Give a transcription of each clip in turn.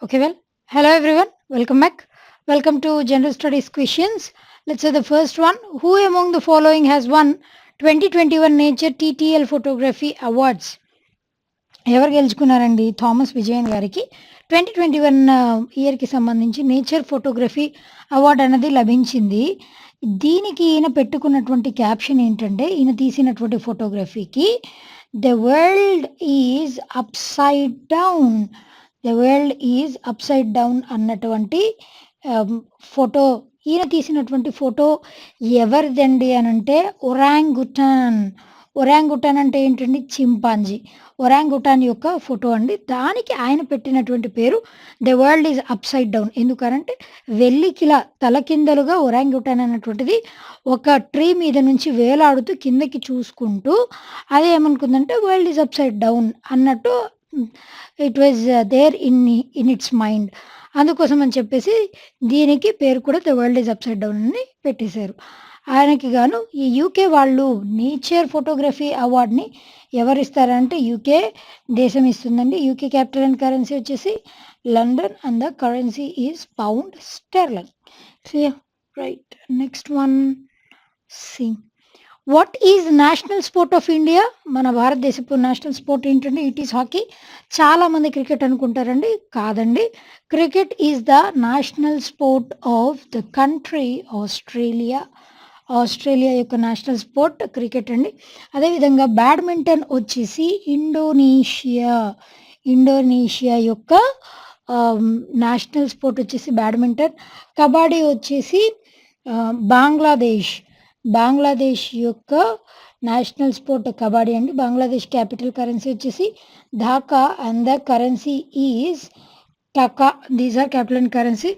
Okay, well, hello everyone, welcome back. Welcome to General Studies questions. Let's say the first one. Who among the following has won 2021 Nature TTL Photography Awards? ఎవరు గెలుచుకున్నారండి? Thomas Vijayan గారికి 2021 ఇయర్‌కి సంబంధించి nature photography award అనేది లభించింది. దీనికి ఈయన పెట్టుకున్నటువంటి caption ఏంటంటే, ఈయన తీసినటువంటి ఫోటోగ్రఫీకి the world is upside down. The world is upside down అన్నటువంటి ఫోటో ఈయన తీసినటువంటి ఫోటో ఎవరిదండి అనంటే ఒరాంగుటాన్. ఒరాంగుటాన్ అంటే ఏంటండి? చింపాంజీ. ఒరాంగుటాన్ యొక్క ఫోటో అండి. దానికి ఆయన పెట్టినటువంటి పేరు 'the world is upside down' ఎందుకనంటే వెల్లికిలా తలకిందలుగా ఒరాంగుటాన్ అన్నటువంటిది ఒక ట్రీ మీద నుంచి వేలాడుతూ కిందకి చూసుకుంటూ అది ఏమనుకుందంటే వరల్డ్ ఈజ్ అప్‌సైడ్ డౌన్ అన్నట్టు it was there in its mind. అందుకోసం అని చెప్పేసి దీనికి పేరు కూడా 'the world is upside down' అని పెట్టేశారు. ఆయనకి గాను ఈ యూకే వాళ్ళు నేచర్ ఫోటోగ్రఫీ అవార్డ్‌ని ఎవరిస్తారంటే యూకే దేశం ఇస్తుందండి. యూకే క్యాపిటల్ అండ్ కరెన్సీ వచ్చేసి London and the currency is pound sterling. So right. Next one C. What is national sport of India? మన భారతదేశపు నేషనల్ స్పోర్ట్ ఏంటంటే ఇట్ ఈస్ హాకీ. చాలామంది క్రికెట్ అనుకుంటారండి. కాదండి. Cricket is the national sport of the country Australia. Australia యొక్క national sport cricket అండి. అదేవిధంగా badminton వచ్చేసి ఇండోనేషియా. ఇండోనేషియా యొక్క నేషనల్ స్పోర్ట్ వచ్చేసి బ్యాడ్మింటన్. కబడ్డీ వచ్చేసి బంగ్లాదేశ్. బంగ్లాదేశ్ యొక్క నేషనల్ స్పోర్ట్ కబడ్డీ అండి. బంగ్లాదేశ్ క్యాపిటల్ కరెన్సీ వచ్చేసి Dhaka and the currency is taka. These are capital and currency.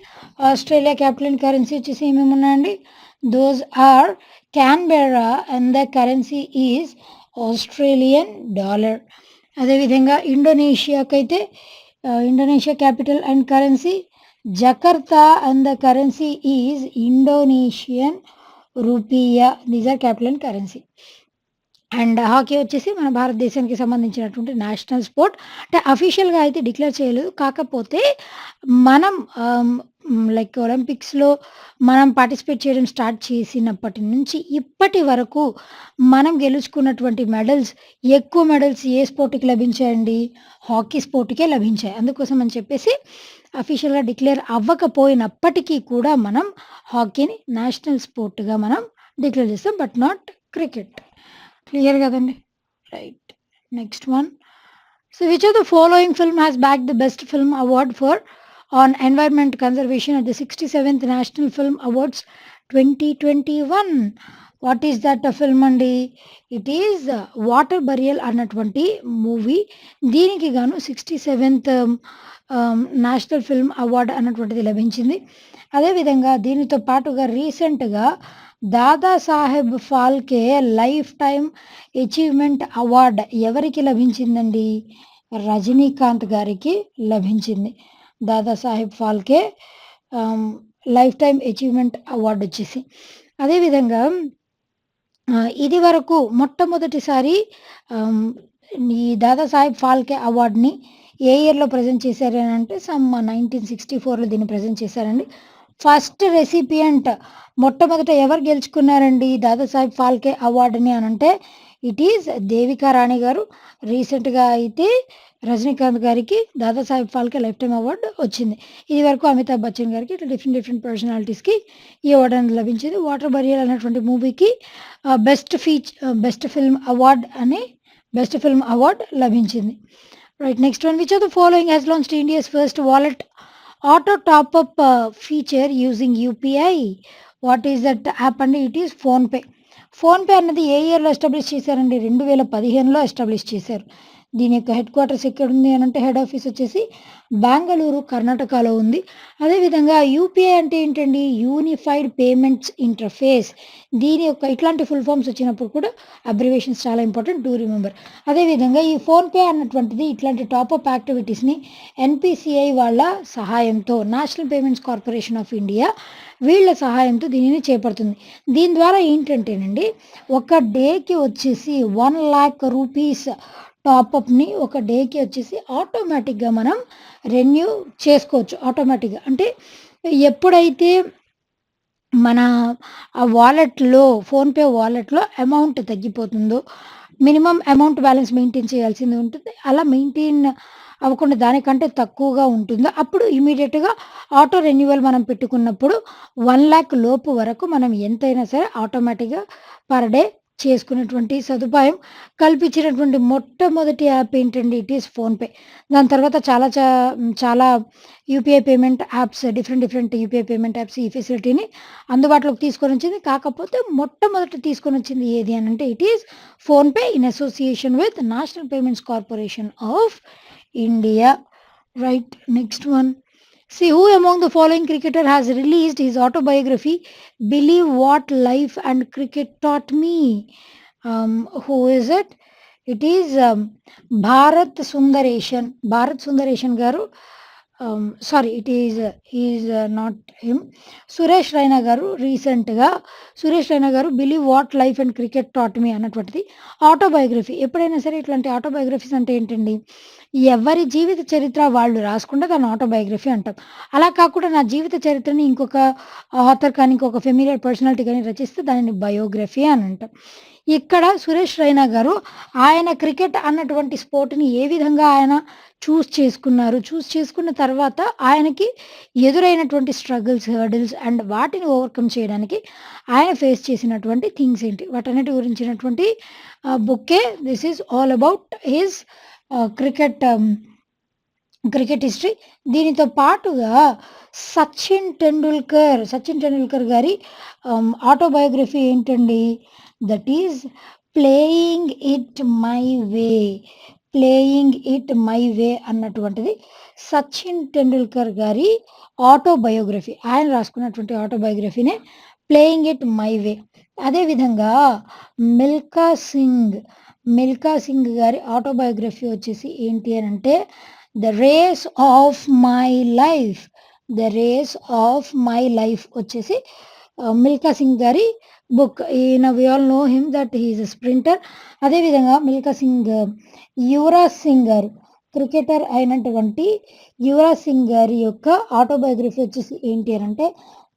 Australia capital and currency వచ్చేసి ఏమేమి ఉన్నాయండి? Those are Canberra and the currency is Australian dollar. అదేవిధంగా ఇండోనేషియాకైతే Indonesia capital and currency Jakarta and the currency is Indonesian rupiah. These are capital and currency. And hockey వచ్చేసి మన భారతదేశానికి సంబంధించినటువంటి national sport. అంటే అఫీషియల్‌గా అయితే డిక్లేర్ చేయలేదు. కాకపోతే మనం లైక్ ఒలింపిక్స్‌లో మనం పార్టిసిపేట్ చేయడం స్టార్ట్ చేసినప్పటి నుంచి ఇప్పటి వరకు మనం గెలుచుకున్నటువంటి మెడల్స్, ఎక్కువ మెడల్స్ ఏ స్పోర్ట్‌కి లభించాయండి? హాకీ స్పోర్ట్‌కే లభించాయి. అందుకోసం అని చెప్పేసి అఫీషియల్‌గా డిక్లేర్ అవ్వకపోయినప్పటికీ కూడా మనం హాకీని నేషనల్ స్పోర్ట్‌గా మనం డిక్లేర్ చేస్తాం. But not cricket. క్లియర్ కదండి. Right. Next one. So which of the following film has backed the best film award for on environment conservation at the 67th national film awards 2021. What is that film అండి? It is water burial అన్నటువంటి movie. దీనికి గాను 67th national film award అన్నటువంటిది లభించింది. అదేవిధంగా దీనితో పాటుగా రీసెంట్‌గా Dadasaheb Phalke life time achievement award ఎవరికి లభించిందండి? రజనీకాంత్ గారికి లభించింది. Dadasaheb Phalke life time achievement award వచ్చేసి. అదేవిధంగా ఇది వరకు మొట్టమొదటిసారి ఈ దాదాసాహెబ్ ఫాల్కే అవార్డ్‌ని ఏ ఇయర్‌లో ప్రెజెంట్ చేశారు అనంటే 1964లో దీన్ని ప్రెజెంట్ చేశారండి. ఫస్ట్ రెసిపియంట్ మొట్టమొదట ఎవరు గెలుచుకున్నారండి దాదాసాహెబ్ ఫాల్కే అవార్డ్‌ని అనంటే ఇట్ ఈజ్ దేవికా రాణి గారు. రీసెంట్‌గా అయితే రజనీకాంత్ గారికి Dadasaheb Phalke life time award వచ్చింది. ఇది వరకు అమితాబ్ బచ్చన్ గారికి ఇట్లా డిఫరెంట్ పర్సనాలిటీస్‌కి ఈ అవార్డ్ అనేది లభించింది. వాటర్ బరియల్ అనేటువంటి మూవీకి బెస్ట్ ఫిల్మ్ అవార్డ్ అని బెస్ట్ ఫిల్మ్ అవార్డ్ లభించింది. Right. Next one. Which of the following has launched India's first wallet auto top up feature using UPI? What is that app అండి? It is PhonePe. PhonePe అన్నది ఏ ఇయర్‌లో establish చేశారండి? 2015లో establish చేశారు. దీని యొక్క హెడ్ క్వార్టర్స్ ఎక్కడుంది అనంటే హెడ్ ఆఫీస్ వచ్చేసి బెంగళూరు, కర్ణాటకలో ఉంది. అదేవిధంగా యూపీఐ అంటే ఏంటండి? Unified payments interface. దీని యొక్క ఇట్లాంటి ఫుల్ ఫార్మ్స్ వచ్చినప్పుడు కూడా అబ్రివేషన్స్ చాలా ఇంపార్టెంట్. Do remember. అదేవిధంగా ఈ ఫోన్‌పే అన్నటువంటిది ఇట్లాంటి టాపప్ యాక్టివిటీస్‌ని ఎన్‌పీసీఐ వాళ్ళ సహాయంతో national payments corporation of India వీళ్ళ సహాయంతో దీనిని చేపడుతుంది. దీని ద్వారా ఏంటంటేనండి ఒక డేకి వచ్చేసి 1,00,000 రూపీస్ టాపప్‌ని ఒక డేకి వచ్చేసి ఆటోమేటిక్‌గా మనం రెన్యూ చేసుకోవచ్చు ఆటోమేటిక్‌గా. అంటే ఎప్పుడైతే మన వాలెట్‌లో ఫోన్‌పే వాలెట్‌లో అమౌంట్ తగ్గిపోతుందో, మినిమమ్ అమౌంట్ బ్యాలెన్స్ మెయింటైన్ చేయాల్సింది ఉంటుంది. అలా మెయింటైన్ అవ్వకుండా దానికంటే తక్కువగా ఉంటుందో, అప్పుడు ఇమ్మీడియేట్‌గా ఆటో రెన్యువల్ మనం పెట్టుకున్నప్పుడు 1,00,000 లోపు వరకు మనం ఎంతైనా సరే ఆటోమేటిక్‌గా పర్ డే చేసుకునేటువంటి సదుపాయం కల్పించినటువంటి మొట్టమొదటి యాప్ ఏంటండి? It is PhonePe. దాని తర్వాత చాలా UPI payment apps different UPI payment apps ఈ ఫెసిలిటీని అందుబాటులోకి తీసుకొనొచ్చింది. కాకపోతే మొట్టమొదట తీసుకొనొచ్చింది ఏది అనంటే it is PhonePe in association with national payments corporation of India. Right. Next one. See who among the following cricketer has released his autobiography, Believe What Life and Cricket Taught Me? Who is it? It is Bharat Sundaresan. Bharat Sundaresan garu. Sorry, it is he is not him. Suresh Raina గారు రీసెంట్‌గా సురేష్ రైనా గారు 'believe what life and cricket taught me' అన్నటువంటిది autobiography. ఎప్పుడైనా సరే ఇట్లాంటి autobiographies అంటే ఏంటండి? ఎవరి జీవిత చరిత్ర వాళ్ళు రాసుకుంటే దాన్ని ఆటోబయోగ్రఫీ అంటాం. అలా కాకుండా నా జీవిత చరిత్రని ఇంకొక ఆథర్ కానీ, ఇంకొక ఫెమిలియర్ పర్సనాలిటీ గాని రచిస్తే దానిని బయోగ్రఫీ అని అంటాం. ఇక్కడ సురేష్ రైనా గారు ఆయన క్రికెట్ అన్నటువంటి స్పోర్ట్‌ని ఏ విధంగా ఆయన చూస్ చేసుకున్న తర్వాత ఆయనకి ఎదురైనటువంటి స్ట్రగుల్స్, హర్డిల్స్ అండ్ వాటిని ఓవర్‌కమ్ చేయడానికి ఆయన ఫేస్ చేసినటువంటి థింగ్స్ ఏంటి? వాటన్నిటి గురించినటువంటి బుక్కే this is all about his cricket cricket history. దీనితో పాటుగా సచిన్ టెండూల్కర్ గారి ఆటోబయోగ్రఫీ ఏంటండి? That is playing it my way. Playing it my way అన్నటువంటిది సచిన్ టెండూల్కర్ గారి ఆటోబయోగ్రఫీ. ఆయన రాసుకున్నటువంటి ఆటోబయోగ్రఫీనే ప్లేయింగ్ ఇట్ మై వే. అదేవిధంగా మిల్కా సింగ్ గారి ఆటోబయోగ్రఫీ వచ్చేసి ఏంటి అనంటే 'the race of my life'. 'The race of my life' వచ్చేసి మిల్కా సింగ్ గారి బుక్. ఈయన we all know him that he is a sprinter. అదేవిధంగా యువరాజ్ సింగ్ గారు క్రికెటర్ అయినటువంటి యువరాజ్ సింగ్ గారి యొక్క ఆటోబయోగ్రఫీ వచ్చేసి ఏంటి అనంటే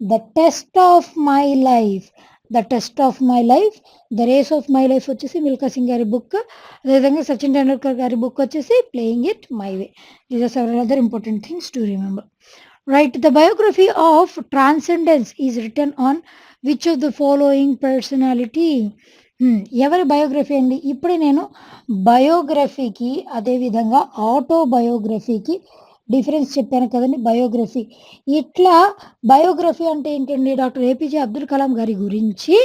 'the test of my life'. 'The test of my life', 'the race of my life' వచ్చేసి మిల్కా సింగ్ గారి బుక్. అదేవిధంగా సచిన్ టెండూల్కర్ గారి బుక్ వచ్చేసి 'playing it my way'. These are several other important things to remember. Right. The biography of Transcendence is written on which of the following personality? ఎవరి biography అండి? ఇప్పుడే నేను బయోగ్రఫీకి అదేవిధంగా ఆటోబయోగ్రఫీకి డిఫరెన్స్ చెప్పాను కదండీ బయోగ్రఫీ. ఇట్లా బయోగ్రఫీ అంటే ఏంటండి? డాక్టర్ ఏపీజే అబ్దుల్ కలాం గారి గురించి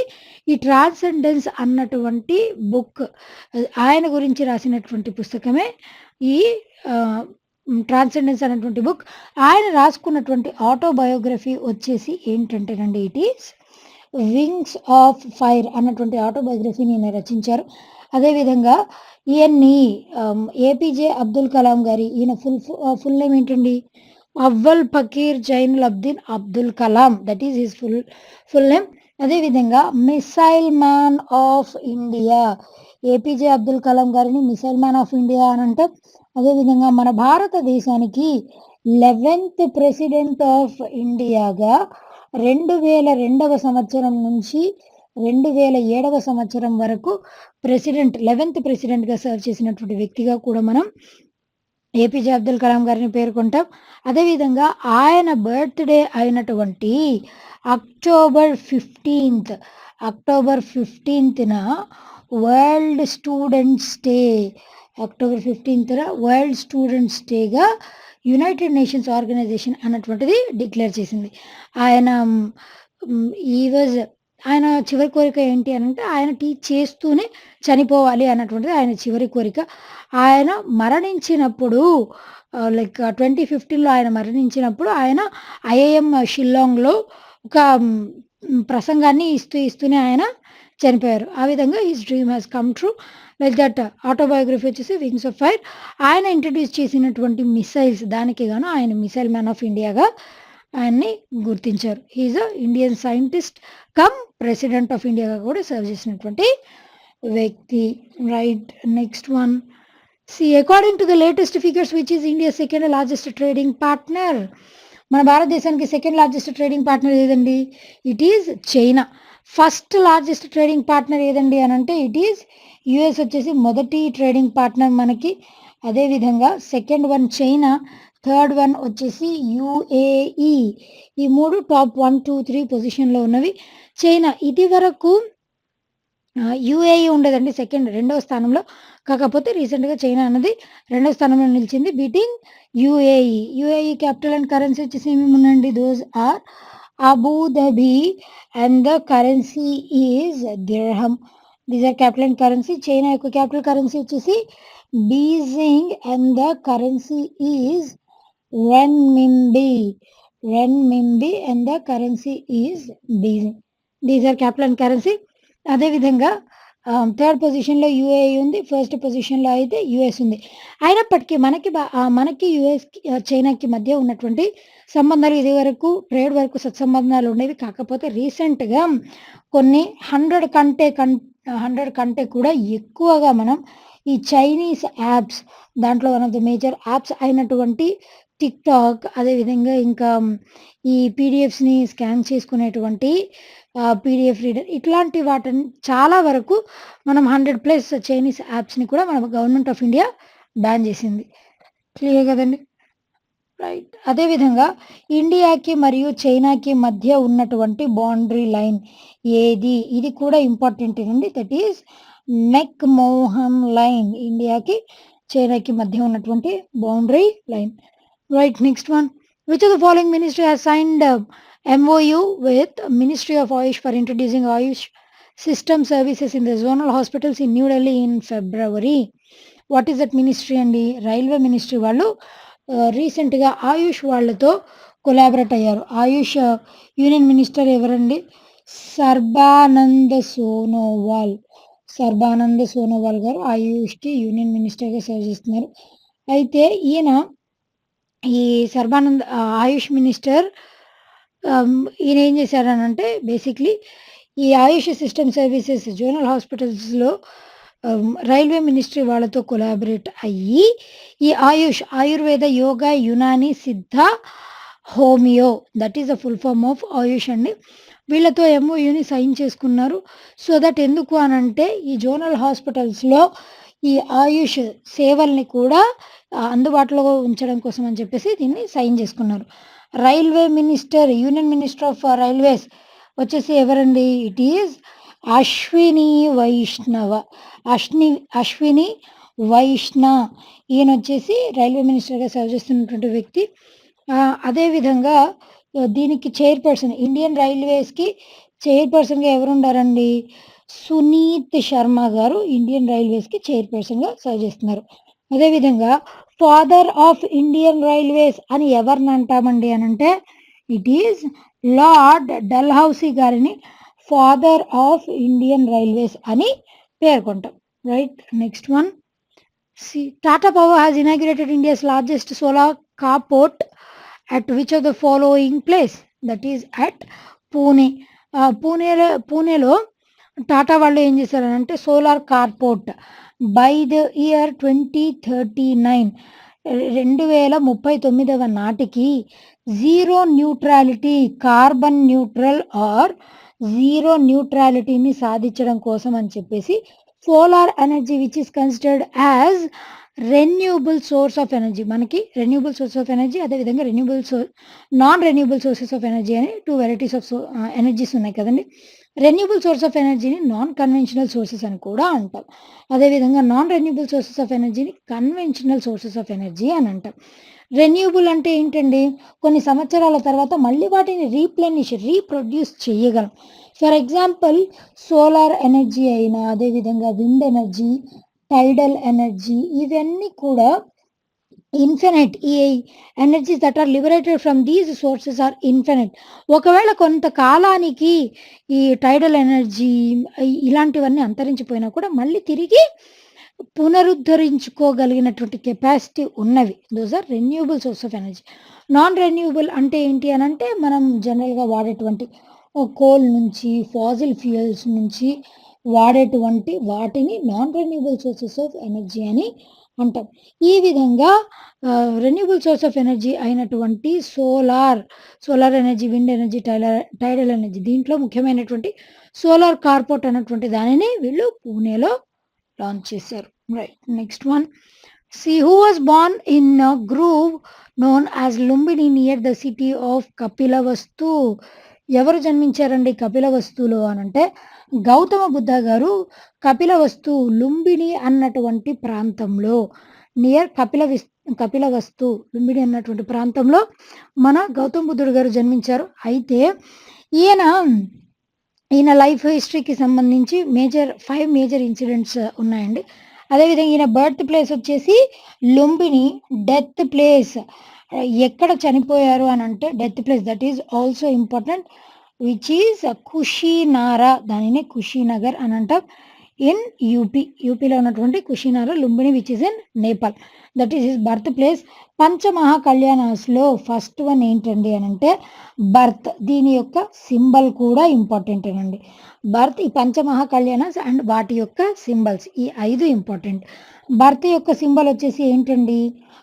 ఈ 'ట్రాన్సెండెన్స్' అన్నటువంటి బుక్ ఆయన గురించి రాసినటువంటి పుస్తకమే ఈ 'ట్రాన్సెండెన్స్' అనేటువంటి బుక్. ఆయన రాసుకున్నటువంటి ఆటోబయోగ్రఫీ వచ్చేసి ఏంటంటేనండి it is 'wings of fire' అన్నటువంటి ఆటోబయోగ్రఫీని ఈయన రచించారు. అదేవిధంగా ఈయన్ని ఏపీజే అబ్దుల్ కలాం గారి ఈయన ఫుల్ నేమ్ ఏంటండి? Avul Pakir Jainulabdeen Abdul Kalam. That is his full name. అదేవిధంగా missile man of India. APJ Abdul Kalam గారిని మిసైల్ మ్యాన్ ఆఫ్ ఇండియా అని అంటాం. అదేవిధంగా మన భారతదేశానికి 11th ప్రెసిడెంట్ ఆఫ్ ఇండియాగా 2002వ సంవత్సరం నుంచి 2007వ సంవత్సరం వరకు 11th ప్రెసిడెంట్‌గా సర్వ్ చేసినటువంటి వ్యక్తిగా కూడా మనం ఏపీజే అబ్దుల్ కలాం గారిని పేర్కొంటాం. అదేవిధంగా ఆయన బర్త్‌డే అయినటువంటి అక్టోబర్ 15న వరల్డ్ స్టూడెంట్స్ డేగా యునైటెడ్ నేషన్స్ ఆర్గనైజేషన్ అన్నటువంటిది డిక్లేర్ చేసింది. ఆయన చివరి కోరిక ఏంటి అనంటే ఆయన టీచ్ చేస్తూనే చనిపోవాలి అన్నటువంటిది ఆయన చివరి కోరిక. ఆయన మరణించినప్పుడు 2015లో ఆయన మరణించినప్పుడు ఆయన ఐఐఎం షిల్లాంగ్‌లో ఒక ప్రసంగాన్ని ఇస్తూనే ఆయన చనిపోయారు. ఆ విధంగా his dream has come true. Like that autobiography వచ్చేసి 'వింగ్స్ ఆఫ్ ఫైర్'. ఆయన ఇంట్రొడ్యూస్ చేసినటువంటి మిసైల్స్ దానికి గాను ఆయన మిసైల్ మ్యాన్ ఆఫ్ ఇండియాగా ఆయన్ని గుర్తించారు. He is a Indian scientist cum president of ఇండియాగా కూడా సర్వ్ చేసినటువంటి వ్యక్తి. Right. Next one. See, according to the latest figures, which is India's second largest trading partner, మన భారతదేశానికి సెకండ్ లార్జెస్ట్ ట్రేడింగ్ పార్ట్నర్ ఏదండి? It is China. First largest trading partner ఏదండి అని అంటే ఇట్ ఈజ్ యుఎస్ వచ్చేసి మొదటి ట్రేడింగ్ పార్ట్నర్ మనకి. అదేవిధంగా second one China, third one వచ్చేసి యుఏఈ. ఈ మూడు టాప్ 1, 2, 3 పొజిషన్లో ఉన్నవి. చైనా ఇది వరకు యుఏఈ ఉండేదండి రెండవ స్థానంలో. కాకపోతే రీసెంట్గా చైనా అన్నది రెండవ స్థానంలో నిలిచింది, beating UAE. UAE capital and currency వచ్చేసి ఏమేమి ఉన్నాయండి? Those are Abu Dhabi and the currency is dirham. These are capital and currency. China యొక్క క్యాపిటల్ కరెన్సీ వచ్చేసి Beijing and the currency is renminbi. Renminbi and the currency is Beijing. These are capital and currency. అదేవిధంగా third పొజిషన్లో యుఏఈ ఉంది, first పొజిషన్లో అయితే US ఉంది. అయినప్పటికీ మనకి యుఎస్కి చైనాకి మధ్య ఉన్నటువంటి సంబంధాలు ఇది వరకు ట్రేడ్ వరకు సత్సంబంధాలు ఉండేవి. కాకపోతే రీసెంట్గా కొన్ని 100 కంటే కూడా ఎక్కువగా మనం ఈ చైనీస్ యాప్స్, దాంట్లో one of the major apps అయినటువంటి టిక్టాక్, అదేవిధంగా ఇంకా ఈ పీడిఎఫ్స్ని స్కాన్ చేసుకునేటువంటి పీడిఎఫ్ రీడర్, ఇట్లాంటి వాటిని చాలా వరకు మనం 100+ చైనీస్ యాప్స్ని కూడా మన గవర్నమెంట్ ఆఫ్ ఇండియా బ్యాన్ చేసింది. క్లియర్ కదండి? రైట్. అదేవిధంగా ఇండియాకి మరియు చైనాకి మధ్య ఉన్నటువంటి బౌండరీ లైన్ ఏది? ఇది కూడా ఇంపార్టెంట్ అండి. That is McMahon line. ఇండియాకి చైనాకి మధ్య ఉన్నటువంటి boundary line. Right. Next one, which of the following ministry has signed MOU with Ministry of Ayush for introducing Ayush system services in the zonal hospitals in New Delhi in February? What is that ministry అండి? Railway ministry వాళ్ళు రీసెంట్గా ఆయుష్ వాళ్ళతో collaborate అయ్యారు. ఆయుష్ union minister ఎవరండి? సర్బానంద్ సోనోవాల్ గారు ఆయుష్కి union మినిస్టర్గా serve చేస్తున్నారు. అయితే ఈ ఆయుష్ మినిస్టర్ ఈయన ఏం చేశారనంటే బేసిక్లీ ఈ ఆయుష్ సిస్టమ్ సర్వీసెస్ జోనల్ హాస్పిటల్స్లో రైల్వే మినిస్ట్రీ వాళ్ళతో కొలాబరేట్ అయ్యి ఈ Ayurveda, yoga, Unani, Siddha, homeo, that is the full form of Ayush అండి. వీళ్ళతో MOUని సైన్ చేసుకున్నారు. సో దట్ ఎందుకు అనంటే ఈ జోనల్ హాస్పిటల్స్లో ఈ ఆయుష్ సేవల్ని కూడా అందుబాటులో ఉంచడం కోసం అని చెప్పేసి దీన్ని సైన్ చేసుకున్నారు. Railway minister, union minister of railways వచ్చేసి ఎవరండి? It is Ashwini Vaishnaw. ఈయన వచ్చేసి రైల్వే మినిస్టర్గా సర్వ్ చేస్తున్నటువంటి వ్యక్తి. అదేవిధంగా దీనికి చైర్పర్సన్, ఇండియన్ రైల్వేస్కి చైర్పర్సన్గా ఎవరుండారండి? సునీత్ శర్మ గారు ఇండియన్ రైల్వేస్కి చైర్పర్సన్గా సర్వ్ చేస్తున్నారు. అదేవిధంగా ఫాదర్ ఆఫ్ ఇండియన్ రైల్వేస్ అని ఎవరిని అంటామండి అని అంటే ఇట్ ఈజ్ లార్డ్ డల్హౌసీ గారిని ఫాదర్ ఆఫ్ ఇండియన్ రైల్వేస్ అని పేర్కొంటాం. Right. Next one, Tata power has inaugurated India's largest solar carport at which of the following place? That is at Pune. పూణేలో టాటా వాళ్ళు ఏం చేశారంటే solar carport by the year 2039 2039 నాటికి zero neutrality, carbon neutral or zero న్యూట్రాలిటీని సాధించడం కోసం అని చెప్పేసి solar energy which is considered as renewable source of energy, మనకి రెన్యూబుల్ సోర్స్ ఆఫ్ ఎనర్జీ, అదేవిధంగా non renewable sources of energy అని 2 వెరైటీస్ ఆఫ్ ఎనర్జీస్ ఉన్నాయి కదండి. రెన్యూబుల్ సోర్స్ ఆఫ్ ఎనర్జీని నాన్ కన్వెన్షనల్ సోర్సెస్ అని కూడా అంటాం. అదేవిధంగా నాన్ రెన్యూబుల్ సోర్సెస్ ఆఫ్ ఎనర్జీని కన్వెన్షనల్ సోర్సెస్ ఆఫ్ ఎనర్జీ అని అంటాం. రెన్యూబుల్ అంటే ఏంటండి? కొన్ని సంవత్సరాల తర్వాత మళ్ళీ వాటిని రీప్రొడ్యూస్ చేయగలం. ఫర్ ఎగ్జాంపుల్ సోలార్ ఎనర్జీ అయినా, అదేవిధంగా విండ్ ఎనర్జీ, టైడల్ ఎనర్జీ, ఇవన్నీ కూడా ఇన్ఫినైట్. ఈ energies that are liberated from these sources are infinite. ఒకవేళ కొంతకాలానికి ఈ టైడల్ ఎనర్జీ ఇలాంటివన్నీ అంతరించిపోయినా కూడా మళ్ళీ తిరిగి పునరుద్ధరించుకోగలిగినటువంటి కెపాసిటీ ఉన్నవి. Those are renewable source of energy. Non renewable అంటే ఏంటి అని అంటే మనం జనరల్గా వాడేటువంటి కోల్ నుంచి, ఫాజిల్ ఫ్యూయల్స్ నుంచి వాడేటువంటి వాటిని non renewable sources of energy అని అంటాం. ఈ విధంగా రెన్యూబుల్ సోర్స్ ఆఫ్ ఎనర్జీ అయినటువంటి solar energy, wind energy, టైడల్ energy దీంట్లో ముఖ్యమైనటువంటి సోలార్ కార్పోరేట్ అన్నటువంటి దానిని వీళ్ళు పూణేలో లాంచ్ చేశారు. Right. Next one. See who was born in a grove known as Lumbini near the city of Kapilavastu. ఎవరు జన్మించారండి కపిలవస్తులో అనంటే గౌతమ బుద్ధ గారు కపిలవస్తు లుంబిని అన్నటువంటి ప్రాంతంలో నియర్ కపిలవస్తు లుంబిని అన్నటువంటి ప్రాంతంలో మన గౌతమ బుద్ధుడు గారు జన్మించారు. అయితే ఈయన లైఫ్ హిస్టరీకి సంబంధించి 5 మేజర్ ఇన్సిడెంట్స్ ఉన్నాయండి. అదేవిధంగా ఈయన బర్త్ ప్లేస్ వచ్చేసి లుంబిని. డెత్ ప్లేస్ ఎక్కడ చనిపోయారు అని అంటే death place that is also important, which is Kushinara, దానినే కుషీనగర్ అని అంటాం. ఇన్ యూపీలో ఉన్నటువంటి Kushinara, Lumbini which is in Nepal. That is his birth place. పంచమహా కళ్యాణాస్లో ఫస్ట్ వన్ ఏంటండి అని అంటే బర్త్. దీని యొక్క సింబల్ కూడా ఇంపార్టెంట్ అండి. బర్త్, ఈ పంచమహా కళ్యాణాస్ అండ్ వాటి యొక్క సింబల్స్, ఈ 5 ఇంపార్టెంట్. బర్త్ యొక్క సింబల్ వచ్చేసి ఏంటండి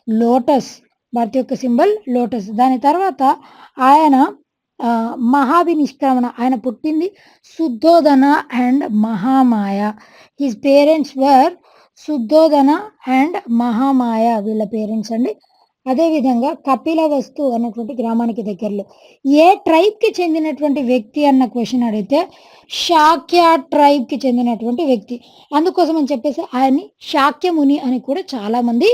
లోటస్. బర్త్ యొక్క సింబల్ లోటస్. దాని తర్వాత ఆయన మహాభినిష్క్రమణ, ఆయన పుట్టింది Shuddhodana and Mahamaya. His parents were Shuddhodana and Mahamaya, వీళ్ళ పేరెంట్స్ అండి. అదేవిధంగా కపిలవస్తు అన్నటువంటి గ్రామానికి దగ్గరలో ఏ ట్రైబ్కి చెందినటువంటి వ్యక్తి అన్న క్వశ్చన్ అడిగితే శాక్య ట్రైబ్కి చెందినటువంటి వ్యక్తి. అందుకోసం అని చెప్పేసి ఆయన్ని శాక్యముని అని కూడా చాలామంది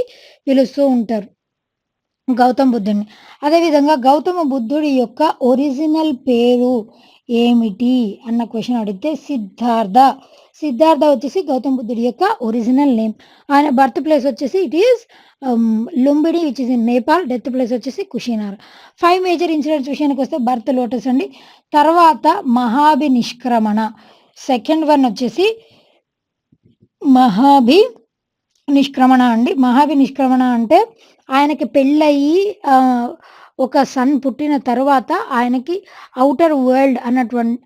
పిలుస్తూ ఉంటారు గౌతమ బుద్ధుడిని. అదేవిధంగా గౌతమ బుద్ధుడి యొక్క ఒరిజినల్ పేరు ఏమిటి అన్న క్వశ్చన్ అడిగితే సిద్ధార్థ. సిద్ధార్థ వచ్చేసి గౌతమ బుద్ధుడి యొక్క ఒరిజినల్ నేమ్. ఆయన బర్త్ ప్లేస్ వచ్చేసి it is Lumbini which is in Nepal. Death place వచ్చేసి కుషీనార్. 5 మేజర్ ఇన్సిడెంట్స్ విషయానికి వస్తే బర్త్ లోటస్ అండి. తర్వాత మహాభినిష్క్రమణ, సెకండ్ వన్ వచ్చేసి మహాభినిష్క్రమణ అండి. మహాభినిష్క్రమణ అంటే ఆయనకి పెళ్ళయి ఒక సన్ పుట్టిన తర్వాత ఆయనకి ఔటర్ వరల్డ్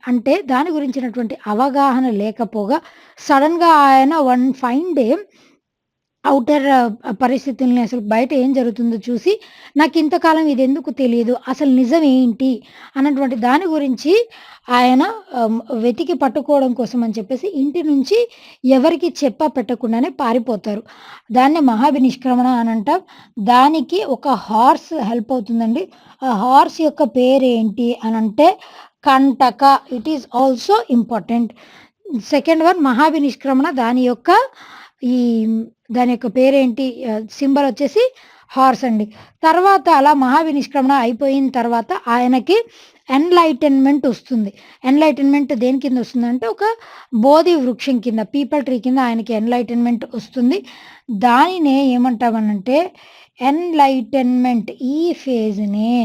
అంటే దాని గురించినటువంటి అవగాహన లేకపోగా సడన్గా ఆయన వన్ ఫైన్ డే ఔటర్ పరిస్థితుల్ని, అసలు బయట ఏం జరుగుతుందో చూసి నాకు ఇంతకాలం ఇది ఎందుకు తెలియదు, అసలు నిజం ఏంటి అన్నటువంటి దాని గురించి ఆయన వెతికి పట్టుకోవడం కోసం అని చెప్పేసి ఇంటి నుంచి ఎవరికి పెట్టకుండానే పారిపోతారు. దాన్ని మహాభినిష్క్రమణ అని అంటాం. దానికి ఒక హార్స్ హెల్ప్ అవుతుందండి. ఆ హార్స్ యొక్క పేరేంటి అని అంటే Kanthaka. It is also important. Second one Mahabhinishkramana, దాని యొక్క పేరేంటి, సింబల్ వచ్చేసి హార్స్ అండి. తర్వాత అలా మహావినిష్క్రమణ అయిపోయిన తర్వాత ఆయనకి ఎన్లైటన్మెంట్ వస్తుంది. ఎన్లైటన్మెంట్ దేని కింద వస్తుందంటే ఒక బోధి వృక్షం కింద, పీపల్ ట్రీ కింద ఆయనకి ఎన్లైటన్మెంట్ వస్తుంది. దానినే ఏమంటామనంటే ఎన్లైటన్మెంట్. ఈ ఫేజ్నే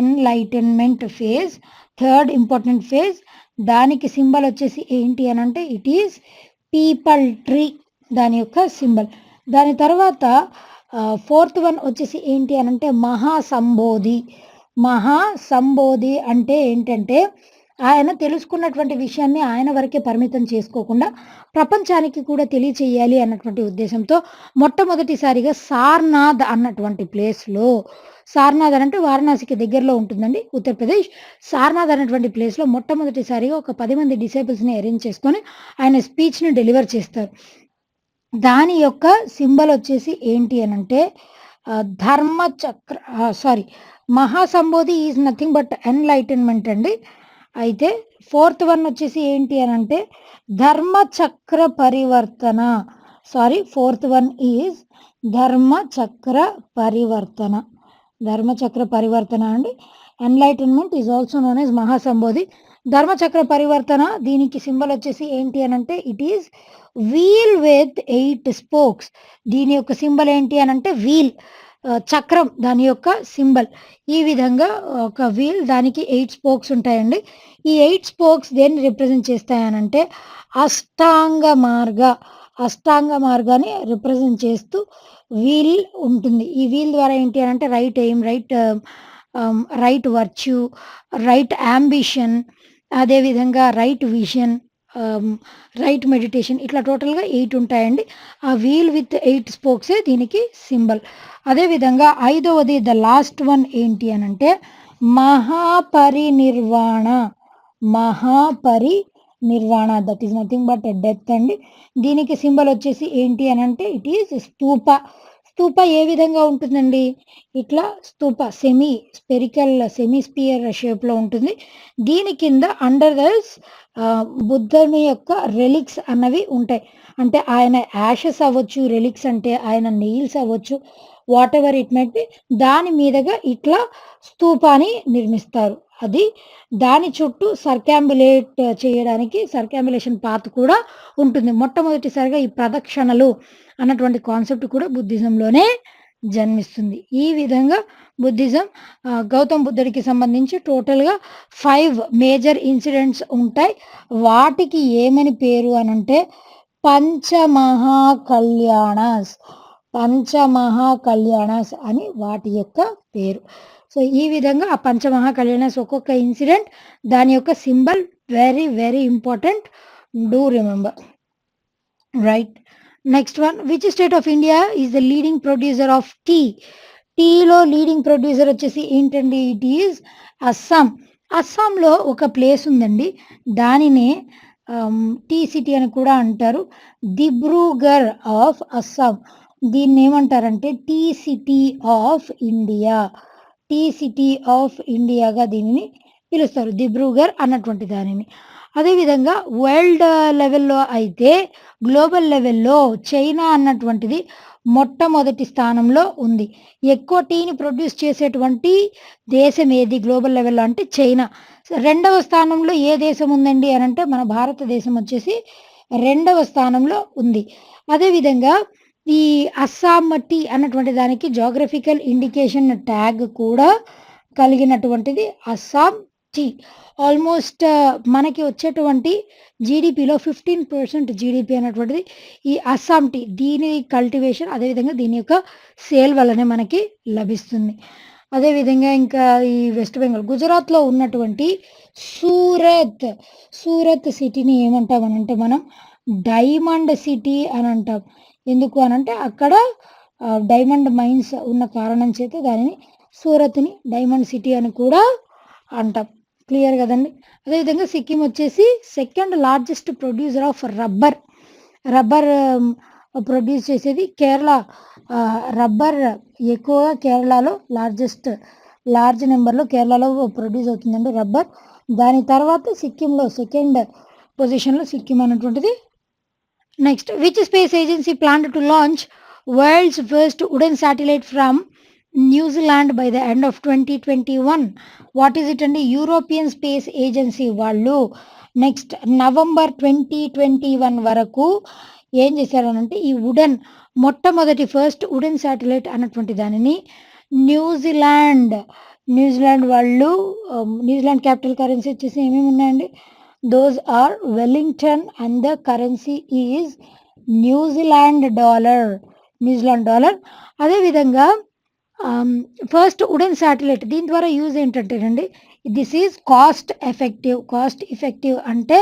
enlightenment phase, third important phase. దానికి సింబల్ వచ్చేసి ఏంటి అని అంటే ఇట్ ఈస్ పీపల్ ట్రీ, దాని యొక్క సింబల్. దాని తర్వాత ఫోర్త్ వన్ వచ్చేసి ఏంటి అని అంటే మహాసంబోధి. మహాసంబోధి అంటే ఏంటంటే ఆయన తెలుసుకున్నటువంటి విషయాన్ని ఆయన వరకే పరిమితం చేసుకోకుండా ప్రపంచానికి కూడా తెలియచేయాలి అన్నటువంటి ఉద్దేశంతో మొట్టమొదటిసారిగా సార్నాథ్ అన్నటువంటి ప్లేస్లో, సార్నాథ్ అంటే వారణాసికి దగ్గరలో ఉంటుందండి, ఉత్తరప్రదేశ్. సార్నాథ్ అన్నటువంటి ప్లేస్లో మొట్టమొదటిసారిగా ఒక 10 మంది డిసైపుల్స్ని అరేంజ్ చేసుకొని ఆయన స్పీచ్ని డెలివర్ చేస్తారు. దాని యొక్క సింబల్ వచ్చేసి ఏంటి అని అంటే మహాసంబోధి ఈజ్ నథింగ్ బట్ ఎన్లైటన్మెంట్ అండి. అయితే ఫోర్త్ వన్ వచ్చేసి ఏంటి అని అంటే ధర్మచక్ర పరివర్తన. ఫోర్త్ వన్ ఈజ్ ధర్మచక్ర పరివర్తన. ధర్మచక్ర పరివర్తన అండి. Enlightenment is also known as Mahasambodhi. Dharmachakra Parivartana, దీనికి సింబల్ వచ్చేసి ఏంటి అని అంటే it is wheel with 8 spokes. దీని యొక్క సింబల్ ఏంటి అని అంటే వీల్, చక్రం దాని యొక్క సింబల్. ఈ విధంగా ఒక వీల్, దానికి 8 స్పోక్స్ ఉంటాయండి. ఈ 8 స్పోక్స్ దేన్ని రిప్రజెంట్ చేస్తాయనంటే అష్టాంగ మార్గాన్ని రిప్రజెంట్ చేస్తూ వీల్ ఉంటుంది. ఈ వీల్ ద్వారా ఏంటి అని అంటే right aim, right virtue, right ambition, అదేవిధంగా రైట్ విజన్, రైట్ మెడిటేషన్ ఇట్లా టోటల్‌గా 8 ఉంటాయండి. ఆ వీల్ విత్ 8 స్పోక్సే దీనికి సింబల్. అదేవిధంగా ఐదవది ద లాస్ట్ వన్ ఏంటి అనంటే Mahaparinirvana. Mahaparinirvana that is nothing but death అండి. దీనికి సింబల్ వచ్చేసి ఏంటి అనంటే ఇట్ ఈస్ స్తూప. స్తూప ఏ విధంగా ఉంటుందండి? ఇట్లా స్తూప స్పెరికల్ సెమీ స్పియర్ షేప్‌లో ఉంటుంది. దీని కింద అండర్ దిస్ బుద్ధుని యొక్క రెలిక్స్ అన్నవి ఉంటాయి. అంటే ఆయన యాషెస్ అవ్వచ్చు, రెలిక్స్ అంటే ఆయన నెయిల్స్ అవ్వచ్చు, వాటెవర్ ఇట్ మైట్ బి దాని మీదగా ఇట్లా స్తూపాన్ని నిర్మిస్తారు. అది దాని చుట్టూ సర్కాంబులేట్ చేయడానికి సర్కాంబులేషన్ పాత్ కూడా ఉంటుంది. మొట్టమొదటిసారిగా ఈ ప్రదక్షిణలు అన్నటువంటి కాన్సెప్ట్ కూడా బుద్ధిజంలోనే జన్మిస్తుంది. ఈ విధంగా బుద్ధిజం గౌతమ్ బుద్ధుడికి సంబంధించి టోటల్‌గా 5 మేజర్ ఇన్సిడెంట్స్ ఉంటాయి. వాటికి ఏమని పేరు అనంటే పంచమహాకళ్యాణాస్. పంచమహాకళ్యాణాస్ అని వాటి యొక్క పేరు. సో, ఈ విధంగా ఆ పంచమహాకళ్యాణాస్ ఒక్కొక్క ఇన్సిడెంట్ దాని యొక్క symbol very, very important. Do remember. Right. Next one which state of India is the leading producer of tea? టీలో లీడింగ్ ప్రొడ్యూసర్ వచ్చేసి ఏంటండి? It is Assam. అస్సాంలో ఒక ప్లేస్ ఉందండి. దానినే టీ సిటీ అని కూడా అంటారు. దిబ్రూగర్ ఆఫ్ అస్సాం. దీన్ని ఏమంటారంటే tea city of India. Tea city of ఇండియాగా దీనిని పిలుస్తారు. దిబ్రూగర్ అన్నటువంటి దానిని. అదేవిధంగా వరల్డ్ లెవెల్‌లో అయితే గ్లోబల్ లెవెల్‌లో చైనా అన్నటువంటిది మొట్టమొదటి స్థానంలో ఉంది. ఎక్కువ టీని ప్రొడ్యూస్ చేసేటువంటి దేశం ఏది గ్లోబల్ లెవెల్‌లో అంటే చైనా. రెండవ స్థానంలో ఏ దేశం ఉందండి అనంటే మన భారతదేశం వచ్చేసి రెండవ స్థానంలో ఉంది. అదేవిధంగా ఈ అస్సాం టీ అన్నటువంటి దానికి జియోగ్రఫికల్ ఇండికేషన్ ట్యాగ్ కూడా కలిగినటువంటిది అస్సాం టీ. ఆల్మోస్ట్ మనకి వచ్చేటువంటి జీడీపీలో 15% జీడీపీ అనేటువంటిది ఈ అస్సాం టీ. దీని కల్టివేషన్ అదేవిధంగా దీని యొక్క సేల్ వల్లనే మనకి లభిస్తుంది. అదేవిధంగా ఇంకా ఈ వెస్ట్ బెంగాల్ గుజరాత్‌లో ఉన్నటువంటి సూరత్. సూరత్ సిటీని ఏమంటామనంటే మనం డైమండ్ సిటీ అని అంటాం. ఎందుకు అనంటే అక్కడ డైమండ్ మైన్స్ ఉన్న కారణం చేత దానిని సూరత్‌ని డైమండ్ సిటీ అని కూడా అంటాం. క్లియర్ కదండి. అదేవిధంగా సిక్కిం వచ్చేసి second largest producer of rubber. Rubber produce చేసేది కేరళ. రబ్బర్ ఎక్కువగా కేరళలో లార్జ్ నెంబర్‌లో కేరళలో ప్రొడ్యూస్ అవుతుందండి రబ్బర్. దాని తర్వాత సిక్కింలో సెకండ్ పొజిషన్‌లో సిక్కిం అనేటువంటిది. Next which space agency planned to launch world's first wooden satellite from New Zealand by the end of 2021? What is it అండి? యూరోపియన్ స్పేస్ ఏజెన్సీ వాళ్ళు నెక్స్ట్ నవంబర్ 2021 వరకు ఏం చేశారనంటే ఈ మొట్టమొదటి ఫస్ట్ వుడెన్ శాటిలైట్ అన్నటువంటి దానిని న్యూజిలాండ్ వాళ్ళు న్యూజిలాండ్ క్యాపిటల్ కరెన్సీ వచ్చేసి ఏమేమి ఉన్నాయండి? Those are Wellington and the currency is New Zealand dollar. అదేవిధంగా ఫస్ట్ వుడెన్ శాటిలైట్ దీని ద్వారా యూజ్ ఏంటంటేనండి దిస్ ఈజ్ కాస్ట్ ఎఫెక్టివ్ అంటే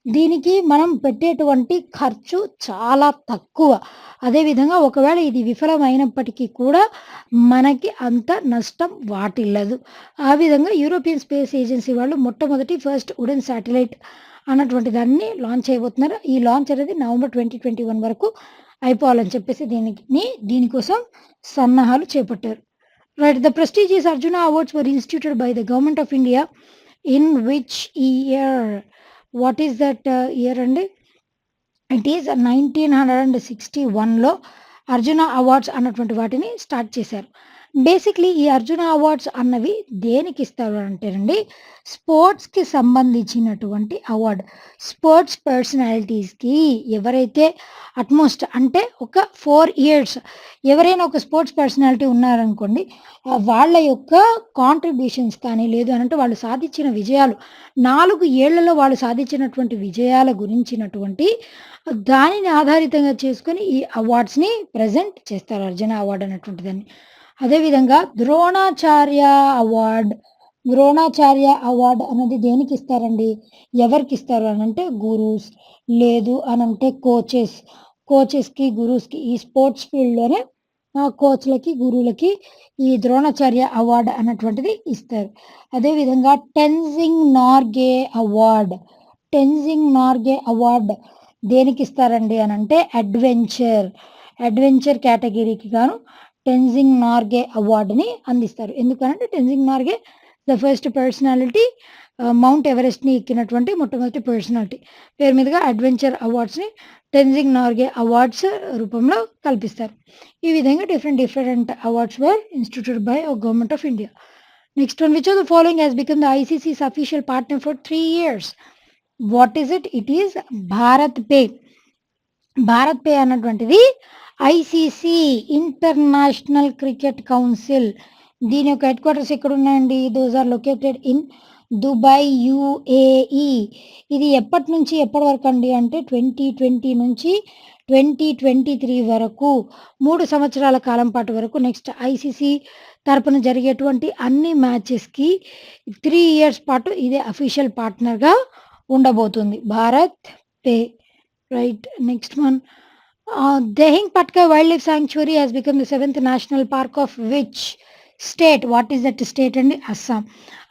దీనికి మనం పెట్టేటువంటి ఖర్చు చాలా తక్కువ. అదేవిధంగా ఒకవేళ ఇది విఫలమైనప్పటికీ కూడా మనకి అంత నష్టం వాటిల్లదు. ఆ విధంగా యూరోపియన్ స్పేస్ ఏజెన్సీ వాళ్ళు మొట్టమొదటి ఫస్ట్ వుడెన్ శాటిలైట్ అన్నటువంటి దాన్ని లాంచ్ చేయబోతున్నారు. ఈ లాంచ్ అనేది నవంబర్ 2021 వరకు అయిపోవాలని చెప్పేసి దీనికోసం సన్నాహాలు చేపట్టారు. Right. The prestigious Arjuna awards were ఇన్స్టిట్యూటెడ్ by the government of India in which year? What is that year అండి? ఇట్ ఈస్ 1961లో అర్జున అవార్డ్స్ అన్నటువంటి వాటిని స్టార్ట్ చేశారు. బేసిక్లీ ఈ అర్జున అవార్డ్స్ అన్నవి దేనికి ఇస్తారు అంటేనండి స్పోర్ట్స్‌కి సంబంధించినటువంటి అవార్డ్. స్పోర్ట్స్ పర్సనాలిటీస్‌కి ఎవరైతే అట్‌మోస్ట్ అంటే ఒక 4 ఇయర్స్ ఎవరైనా ఒక స్పోర్ట్స్ పర్సనాలిటీ ఉన్నారనుకోండి, వాళ్ళ యొక్క కాంట్రిబ్యూషన్స్ కానీ లేదు అనంటే వాళ్ళు సాధించిన విజయాలు 4 ఏళ్లలో వాళ్ళు సాధించినటువంటి విజయాల గురించినటువంటి దానిని ఆధారితంగా చేసుకొని ఈ అవార్డ్స్‌ని ప్రెజెంట్ చేస్తారు. అర్జున అవార్డ్ అనేటువంటి దాన్ని. అదేవిధంగా ద్రోణాచార్య అవార్డ్ ద్రోణాచార్య అవార్డ్ అనేది దేనికి ఇస్తారండి? ఎవరికి ఇస్తారు అనంటే గురూస్, లేదు అనంటే కోచెస్‌కి, గురూస్‌కి ఈ స్పోర్ట్స్ ఫీల్డ్‌లోనే కోచ్‌లకి, గురువులకి ఈ ద్రోణాచార్య అవార్డ్ అన్నటువంటిది ఇస్తారు. అదేవిధంగా టెన్జింగ్ నార్గే అవార్డ్ దేనికిస్తారండి అనంటే అడ్వెంచర్ కేటగిరీకి గాను టెన్జింగ్ నార్గే అవార్డ్‌ని అందిస్తారు. ఎందుకనంటే Tenzing Norgay the first personality mount ఎవరెస్ట్‌ని ఎక్కినటువంటి మొట్టమొదటి పర్సనాలిటీ. పేరు మీదుగా అడ్వెంచర్ అవార్డ్స్‌ని టెన్జింగ్ నార్గే అవార్డ్స్ రూపంలో కల్పిస్తారు. ఈ విధంగా different awards were instituted by government of India. Next one, which of the following has become the ICC's official partner for 3 years? What is it? It is BharatPe. BharatPe అన్నటువంటిది ICC international cricket council దీని యొక్క headquarters ఎక్కడ ఉన్నాయండి? Those are located in Dubai, UAE. ఇది ఎప్పటి నుంచి ఎప్పటి వరకు అండి అంటే 2020 నుంచి 2023 వరకు 3 సంవత్సరాల కాలం పాటు వరకు నెక్స్ట్ ఐసీసీ తరపున జరిగేటువంటి అన్ని మ్యాచెస్‌కి 3 ఇయర్స్ పాటు ఇదే అఫీషియల్ పార్ట్నర్‌గా ఉండబోతుంది Bharat pay. Right. Next one, Dehing Patka Wildlife Sanctuary has become the 7th national park of which state? What is that state అండి? అస్సాం.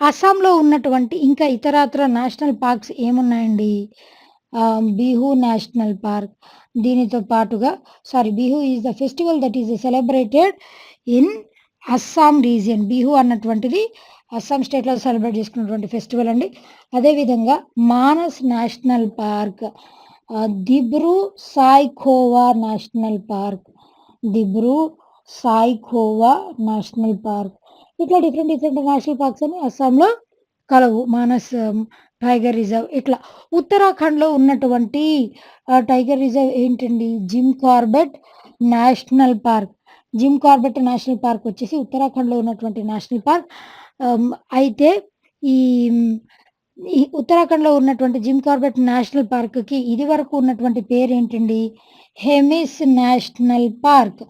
అస్సాంలో ఉన్నటువంటి ఇంకా ఇతరత్ర నేషనల్ పార్క్స్ ఏమున్నాయండి? Bihu national park. దీనితో పాటుగా Bihu is the festival that is celebrated in Assam region. Bihu అన్నటువంటిది అస్సాం స్టేట్లో సెలబ్రేట్ చేసుకున్నటువంటి ఫెస్టివల్ అండి. అదేవిధంగా Manas national park, Dibru Saikhowa national park, national park. ఇట్లా డిఫరెంట్ నేషనల్ పార్క్స్ అని అస్సాంలో కలవు. Manas tiger reserve. ఇట్లా ఉత్తరాఖండ్‌లో ఉన్నటువంటి టైగర్ రిజర్వ్ ఏంటండి? Jim Corbett national park. Jim Corbett national park వచ్చేసి ఉత్తరాఖండ్‌లో ఉన్నటువంటి నేషనల్ పార్క్. అయితే ఈ ఈ ఉత్తరాఖండ్‌లో ఉన్నటువంటి జిమ్ కార్బెట్ నేషనల్ పార్క్‌కి ఇదివరకు ఉన్నటువంటి పేరేంటండి? Hemis national park.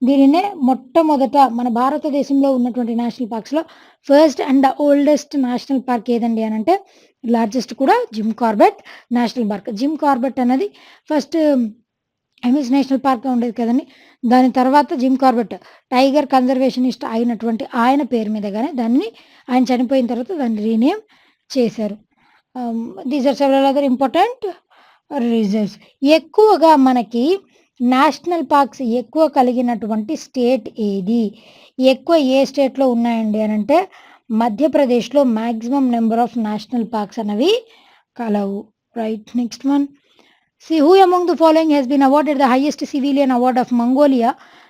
దీనినే మొట్టమొదట మన భారతదేశంలో ఉన్నటువంటి నేషనల్ పార్క్స్‌లో first and oldest national park ఏదండి అనంటే లార్జెస్ట్ కూడా Jim Corbett national park. Jim Corbett అన్నది ఫస్ట్ హెమిస్ నేషనల్ పార్క్‌గా ఉండేది కదండీ! దాని తర్వాత జిమ్ కార్బెట్ టైగర్ కన్జర్వేషనిస్ట్ అయినటువంటి ఆయన పేరు మీదగానే దాన్ని ఆయన చనిపోయిన తర్వాత దాన్ని రీనేమ్ చేశారు. These are several other important reasons. ఎక్కువగా మనకి నేషనల్ పార్క్స్ ఎక్కువ కలిగినటువంటి స్టేట్ ఏది? ఎక్కువ ఏ స్టేట్‌లో ఉన్నాయండి అనంటే మధ్యప్రదేశ్‌లో maximum number of national parks అనేవి కలవు. Right. Next one, who among the following has been awarded the highest civilian award of Mongolia,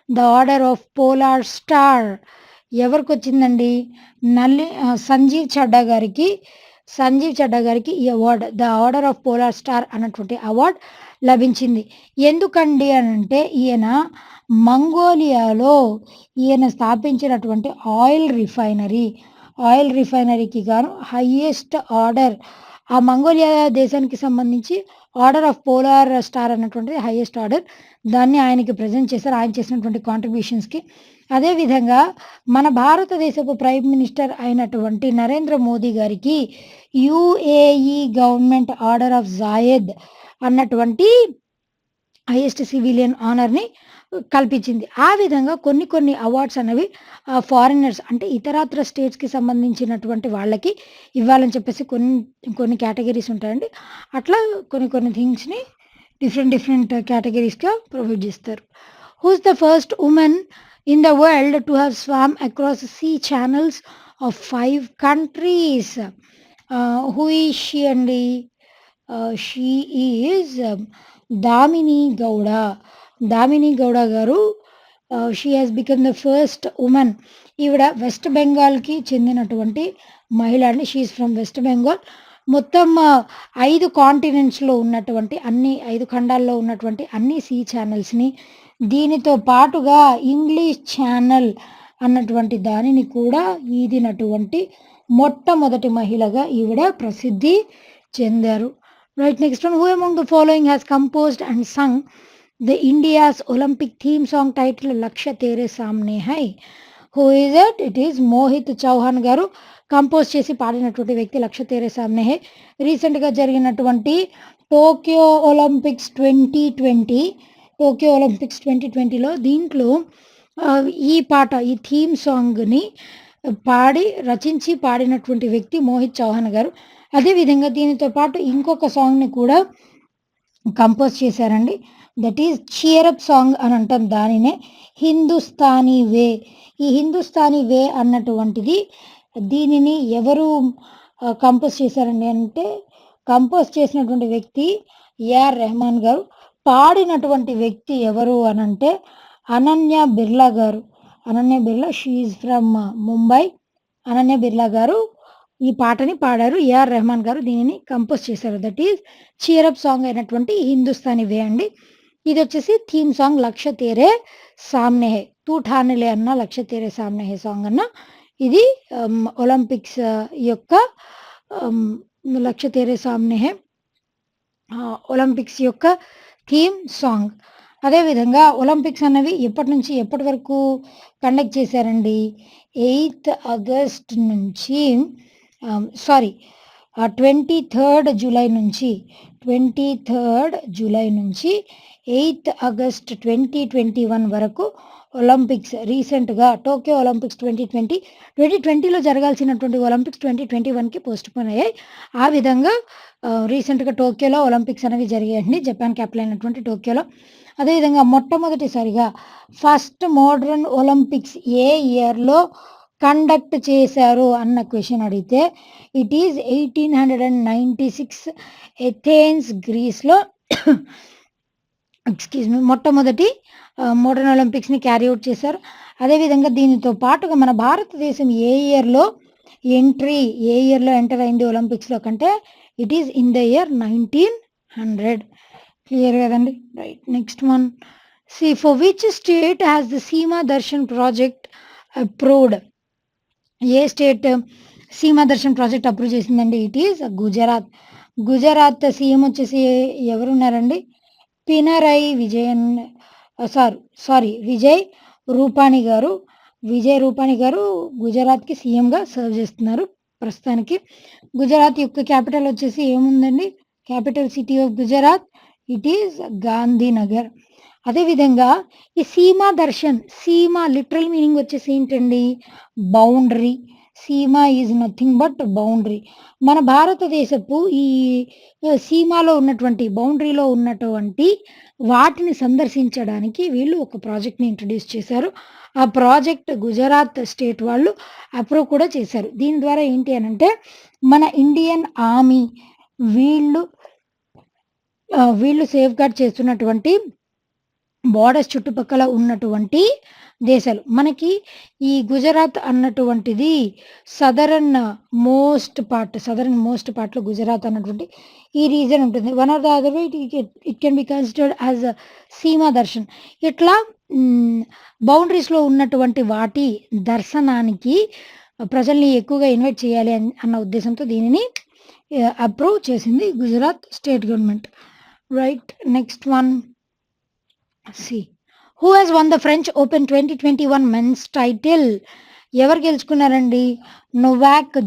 the Order of Polar Star? ఎవరికొచ్చిందండి? సంజీవ్ చడ్డా గారికి ఈ award the order of polar star అన్నటువంటి award లభించింది. ఎందుకండి అనంటే మంగోలియాలో ఈయన స్థాపించినటువంటి ఆయిల్ రిఫైనరీకి గాను హైయెస్ట్ ఆర్డర్, ఆ మంగోలియా దేశానికి సంబంధించి ఆర్డర్ ఆఫ్ పోలార్ స్టార్ అన్నటువంటిది హైయెస్ట్ ఆర్డర్. దాన్ని ఆయనకి ప్రెజెంట్ చేశారు ఆయన చేసినటువంటి కాంట్రిబ్యూషన్స్‌కి. అదేవిధంగా మన భారతదేశపు ప్రైమ్ మినిస్టర్ అయినటువంటి నరేంద్ర మోదీ గారికి UAE government order of Zayed అన్నటువంటి హైయెస్ట్ సివిలియన్ ఆనర్‌ని కల్పించింది. ఆ విధంగా కొన్ని అవార్డ్స్ అనేవి ఫారినర్స్ అంటే ఇతరత్ర స్టేట్స్‌కి సంబంధించినటువంటి వాళ్ళకి ఇవ్వాలని చెప్పేసి కొన్ని కేటగిరీస్ ఉంటాయండి. అట్లా కొన్ని థింగ్స్‌ని డిఫరెంట్ కేటగిరీస్‌గా ప్రొవైడ్ చేస్తారు. Who is the first woman in the world to have swam across sea channels of 5 countries? Who is she అండి? షీ ఈజ్ దామిని గౌడ గారు. She has become the first woman. ఈవిడ వెస్ట్ బెంగాల్‌కి చెందినటువంటి మహిళ అండి. She is from West Bengal. మొత్తం 5 కాంటినెంట్స్‌లో ఉన్నటువంటి 5 ఖండాల్లో ఉన్నటువంటి అన్ని సీ ఛానల్స్‌ని దీనితో పాటుగా ఇంగ్లీష్ ఛానల్ అన్నటువంటి దానిని కూడా ఈదినటువంటి మొట్టమొదటి మహిళగా ఈవిడ ప్రసిద్ధి చెందారు. Right. Next one, who among the following has composed and sung the India's Olympic theme song title 'Lakshya Tere Saamne Hai'? Who is it? It is Mohit Chauhan గారు కంపోజ్ చేసి పాడినటువంటి వ్యక్తి లక్ష్య తేరే సామ్నే హై. రీసెంట్గా జరిగినటువంటి టోక్యో ఒలింపిక్స్ 2020 టోక్యో ఒలింపిక్స్ 2020లో దీంట్లో ఈ పాట ఈ థీమ్ సాంగ్ని రచించి పాడినటువంటి వ్యక్తి మోహిత్ చౌహాన్ గారు. అదేవిధంగా దీనితో పాటు ఇంకొక సాంగ్ని కూడా కంపోజ్ చేశారండి. దట్ ఈజ్ చీరప్ సాంగ్ అని అంటాం దానినే. హిందుస్థానీ వే. ఈ హిందుస్థానీ వే అన్నటువంటిది దీనిని ఎవరు కంపోజ్ చేశారండి అంటే, కంపోజ్ చేసినటువంటి వ్యక్తి ఏఆర్ రెహమాన్ గారు. పాడినటువంటి వ్యక్తి ఎవరు అనంటే అనన్య బిర్లా గారు. Ananya Birla, she is from Mumbai. Ananya Birla గారు ఈ పాటని పాడారు. ఏఆర్ రెహమాన్ గారు దీనిని కంపోజ్ చేశారు. దట్ ఈజ్ చీరప్ సాంగ్ అయినటువంటి హిందుస్థానీ వే అండి. ఇది వచ్చేసి థీమ్ సాంగ్ లక్ష్య తేరే సామ్నే హై. తూ ఠానేలే అన్న లక్ష్య తేరే సామ్నే హై సాంగ్ అన్న ఇది ఒలింపిక్స్ యొక్క లక్ష్య తేరే సామ్నే హై ఒలింపిక్స్ యొక్క థీమ్ సాంగ్. అదేవిధంగా ఒలింపిక్స్ అనేవి ఎప్పటి నుంచి ఎప్పటి వరకు కండక్ట్ చేశారండి? 8th ఆగస్ట్ నుంచి 23rd జూలై నుంచి 8th ఆగస్ట్ 2021 వరకు ఒలింపిక్స్ రీసెంట్గా టోక్యో ఒలింపిక్స్ 2020లో జరగాల్సినటువంటి ఒలింపిక్స్ 2021కి పోస్ట్పోన్ అయ్యాయి. ఆ విధంగా రీసెంట్గా టోక్యోలో ఒలింపిక్స్ అనేవి జరిగాయండి, జపాన్ క్యాపిటల్ అయినటువంటి టోక్యోలో. అదేవిధంగా మొట్టమొదటిసారిగా ఫస్ట్ మోడర్న్ ఒలింపిక్స్ ఏ ఇయర్లో కండక్ట్ చేశారు అన్న క్వశ్చన్ అడిగితే ఇట్ ఈజ్ 1896 ఎథెన్స్ గ్రీస్లో మొట్టమొదటి మోడర్న్ ఒలింపిక్స్ని క్యారీ అవుట్ చేశారు. అదేవిధంగా దీనితో పాటుగా మన భారతదేశం ఏ ఇయర్లో ఎంటర్ అయింది ఒలింపిక్స్లో కంటే it is in the year 1900. Clear కదండి? Right. Next one, see for which state has the Seema Darshan project approved? ఏ state Seema Darshan project approve చేసిందండి? It is Gujarat. Gujarat CM వచ్చేసి ఎవరున్నారండి? పినరై విజయ్ రూపాణి గారు. విజయ్ రూపాణి గారు గుజరాత్కి సీఎంగా సర్వ్ చేస్తున్నారు ప్రస్తుతానికి. గుజరాత్ యొక్క క్యాపిటల్ వచ్చేసి ఏముందండి? Capital city of Gujarat it is Gandhinagar. అదేవిధంగా ఈ సీమా దర్శన్, సీమా లిటరల్ మీనింగ్ వచ్చేసి ఏంటండి? Boundary. Seema is nothing but boundary. మన భారతదేశపు ఈ సీమాలో ఉన్నటువంటి బౌండరీలో ఉన్నటువంటి వాటిని సందర్శించడానికి వీళ్ళు ఒక ప్రాజెక్ట్ని ఇంట్రడ్యూస్ చేశారు. ఆ ప్రాజెక్ట్ గుజరాత్ స్టేట్ వాళ్ళు అప్రూవ్ కూడా చేశారు. దీని ద్వారా ఏంటి అని అంటే మన ఇండియన్ ఆర్మీ వీళ్ళు సేఫ్ గార్డ్ చేస్తున్నటువంటి బోర్డర్స్ చుట్టుపక్కల ఉన్నటువంటి దేశాలు. మనకి ఈ గుజరాత్ అన్నటువంటిది సదరన్ మోస్ట్ పార్ట్లో గుజరాత్ అన్నటువంటి ఈ రీజన్ ఉంటుంది. One or the other way it can be considered as Seema Darshan. ఇట్లా బౌండరీస్లో ఉన్నటువంటి వాటి దర్శనానికి ప్రజల్ని ఎక్కువగా ఇన్వైట్ చేయాలి అన్న ఉద్దేశంతో దీనిని అప్రూవ్ చేసింది Gujarat state government. Right. Next one, see who has won the French Open 2021 men's title? ఎవరు గెలుచుకున్నారండి? నొవాక్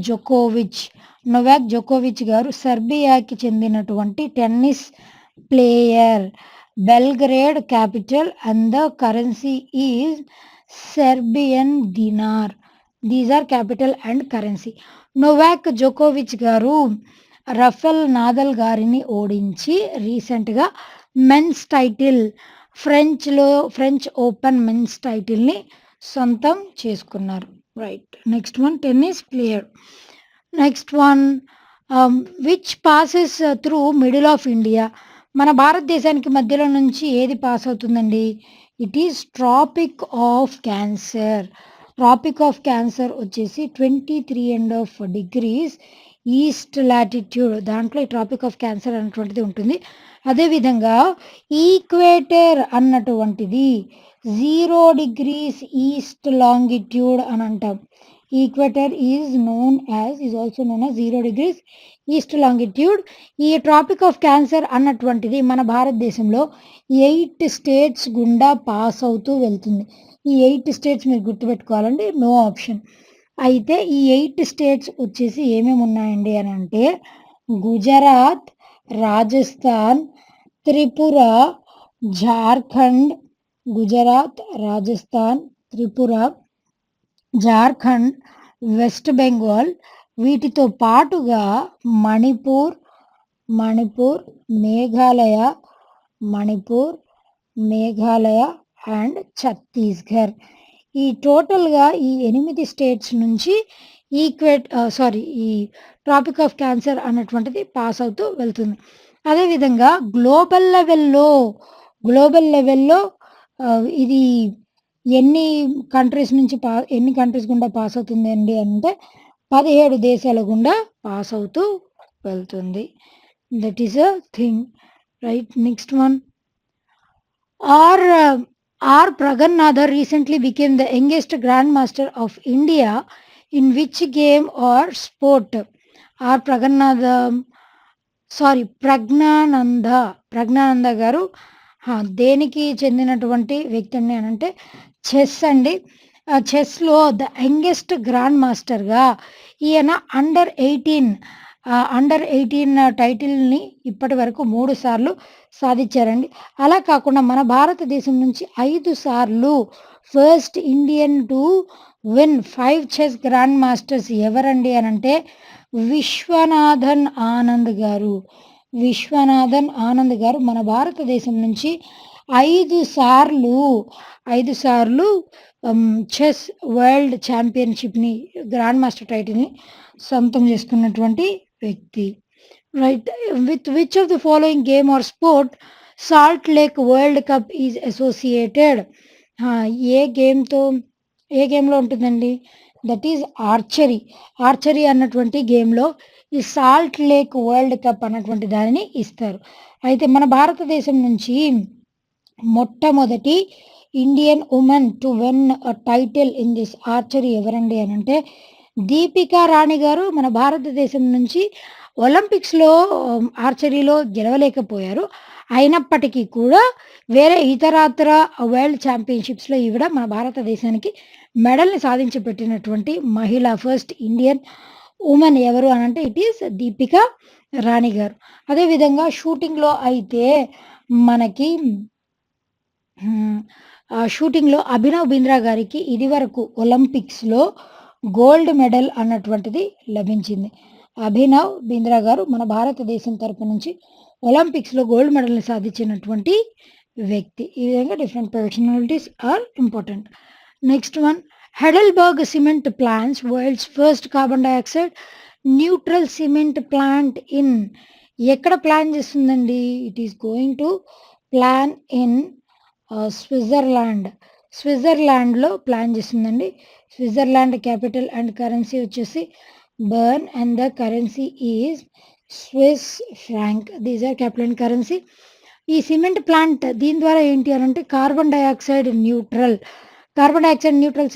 జోకోవిచ్ గారు సెర్బియాకి చెందినటువంటి tennis player. Belgrade capital and the currency is Serbian dinar. These are capital and currency. Novak జోకోవిచ్ గారు Rafael Nadal గారిని ఓడించి రీసెంట్గా men's title French Open men's టైటిల్ని సొంతం చేసుకున్నారు. Right. Next one, tennis player. Next one, which passes through middle of India? మన భారతదేశానికి మధ్యలో నుంచి ఏది పాస్ అవుతుందండి? It is tropic of cancer. Tropic of cancer వచ్చేసి 23.5 degrees ఈస్ట్ లాటిట్యూడ్, దాంట్లో ఈ ట్రాపిక్ ఆఫ్ క్యాన్సర్ అన్నటువంటిది ఉంటుంది. అదేవిధంగా ఈక్వేటర్ అన్నటువంటిది 0 degrees ఈస్ట్ లాంగిట్యూడ్ అని అంటాం. Equator is also known as 0 degrees east longitude. ఈ ట్రాపిక్ ఆఫ్ క్యాన్సర్ అన్నటువంటిది మన భారతదేశంలో 8 states గుండా పాస్ అవుతూ వెళ్తుంది. ఈ 8 స్టేట్స్ మీరు గుర్తుపెట్టుకోవాలండి. No option. అయితే ఈ 8 స్టేట్స్ వచ్చేసి ఏమేమి ఉన్నాయండి అనంటే గుజరాత్, రాజస్థాన్, త్రిపుర, జార్ఖండ్, గుజరాత్, రాజస్థాన్, త్రిపుర, జార్ఖండ్, వెస్ట్ బెంగాల్ వీటితో పాటుగా మణిపూర్, మణిపూర్, మేఘాలయ, మణిపూర్, మేఘాలయ అండ్ ఛత్తీస్‌గఢ్. ఈ టోటల్‌గా ఈ 8 స్టేట్స్ నుంచి ఈ ట్రాపిక్ ఆఫ్ క్యాన్సర్ అన్నటువంటిది పాస్ అవుతూ వెళ్తుంది. అదేవిధంగా గ్లోబల్ లెవెల్‌లో ఇది ఎన్ని ఎన్ని కంట్రీస్ గుండా పాస్ అవుతుందండి అంటే 17 దేశాల గుండా పాస్ అవుతూ వెళ్తుంది. That is a thing. Right. Next one. R. Pragannatha recently became the youngest Grandmaster of India in which game or sport? R. Praggnanandhaa గారు దేనికి చెందినటువంటి వ్యక్తి అండి అనంటే చెస్ అండి. చెస్‌లో ద యంగెస్ట్ గ్రాండ్ మాస్టర్‌గా ఈయన అండర్ 18 టైటిల్‌ని ఇప్పటి వరకు 3 సార్లు సాధించారండి. అలా కాకుండా మన భారతదేశం నుంచి 5 సార్లు first Indian to win 5 chess grand masters ఎవరండి అనంటే విశ్వనాథన్ ఆనంద్ గారు. విశ్వనాథన్ ఆనంద్ గారు మన భారతదేశం నుంచి 5 సార్లు చెస్ వరల్డ్ ఛాంపియన్‌షిప్‌ని గ్రాండ్ మాస్టర్ టైటిల్‌ని సొంతం చేసుకున్నటువంటి వ్యక్తి. Right. With which of the following game or sport Salt Lake world cup is associated? ఏ గేమ్‌లో ఉంటుందండి? That is archery. ఆర్చరీ అన్నటువంటి గేమ్‌లో ఈ సాల్ట్ లేక్ వరల్డ్ కప్ అన్నటువంటి దానిని ఇస్తారు. అయితే మన భారతదేశం నుంచి మొట్టమొదటి Indian women to win a title in this archery ఎవరండి అనంటే దీపికా రాణి గారు. మన భారతదేశం నుంచి ఒలింపిక్స్‌లో ఆర్చరీలో గెలవలేకపోయారు. అయినప్పటికీ కూడా వేరే ఇతరాతర వరల్డ్ ఛాంపియన్‌షిప్స్‌లో ఈవిడ మన భారతదేశానికి మెడల్‌ని సాధించి పెట్టినటువంటి ఫస్ట్ ఇండియన్ ఉమెన్ ఎవరు అనంటే ఇట్ ఈస్ దీపికా రాణి గారు. అదేవిధంగా షూటింగ్‌లో అయితే మనకి షూటింగ్‌లో అభినవ్ బింద్రా గారికి ఇదివరకు ఒలింపిక్స్‌లో గోల్డ్ మెడల్ అన్నటువంటిది లభించింది. అభినవ్ బింద్రా గారు మన భారతదేశం తరపు నుంచి ఒలింపిక్స్‌లో గోల్డ్ మెడల్‌ని సాధించినటువంటి వ్యక్తి. ఈ విధంగా different personalities are important. Next one. Heidelberg cement plants world's first carbon dioxide neutral cement plant in ఎక్కడ ప్లాన్ చేస్తుందండి? It is going to plan in స్విట్జర్లాండ్‌లో ప్లాన్ చేస్తుందండి. స్విట్జర్లాండ్ క్యాపిటల్ అండ్ కరెన్సీ వచ్చేసి Bern and the currency is Swiss franc. These are capital and currency. ఈ cement plant దీని ద్వారా ఏంటి అనంటే కార్బన్ డయాక్సైడ్ న్యూట్రల్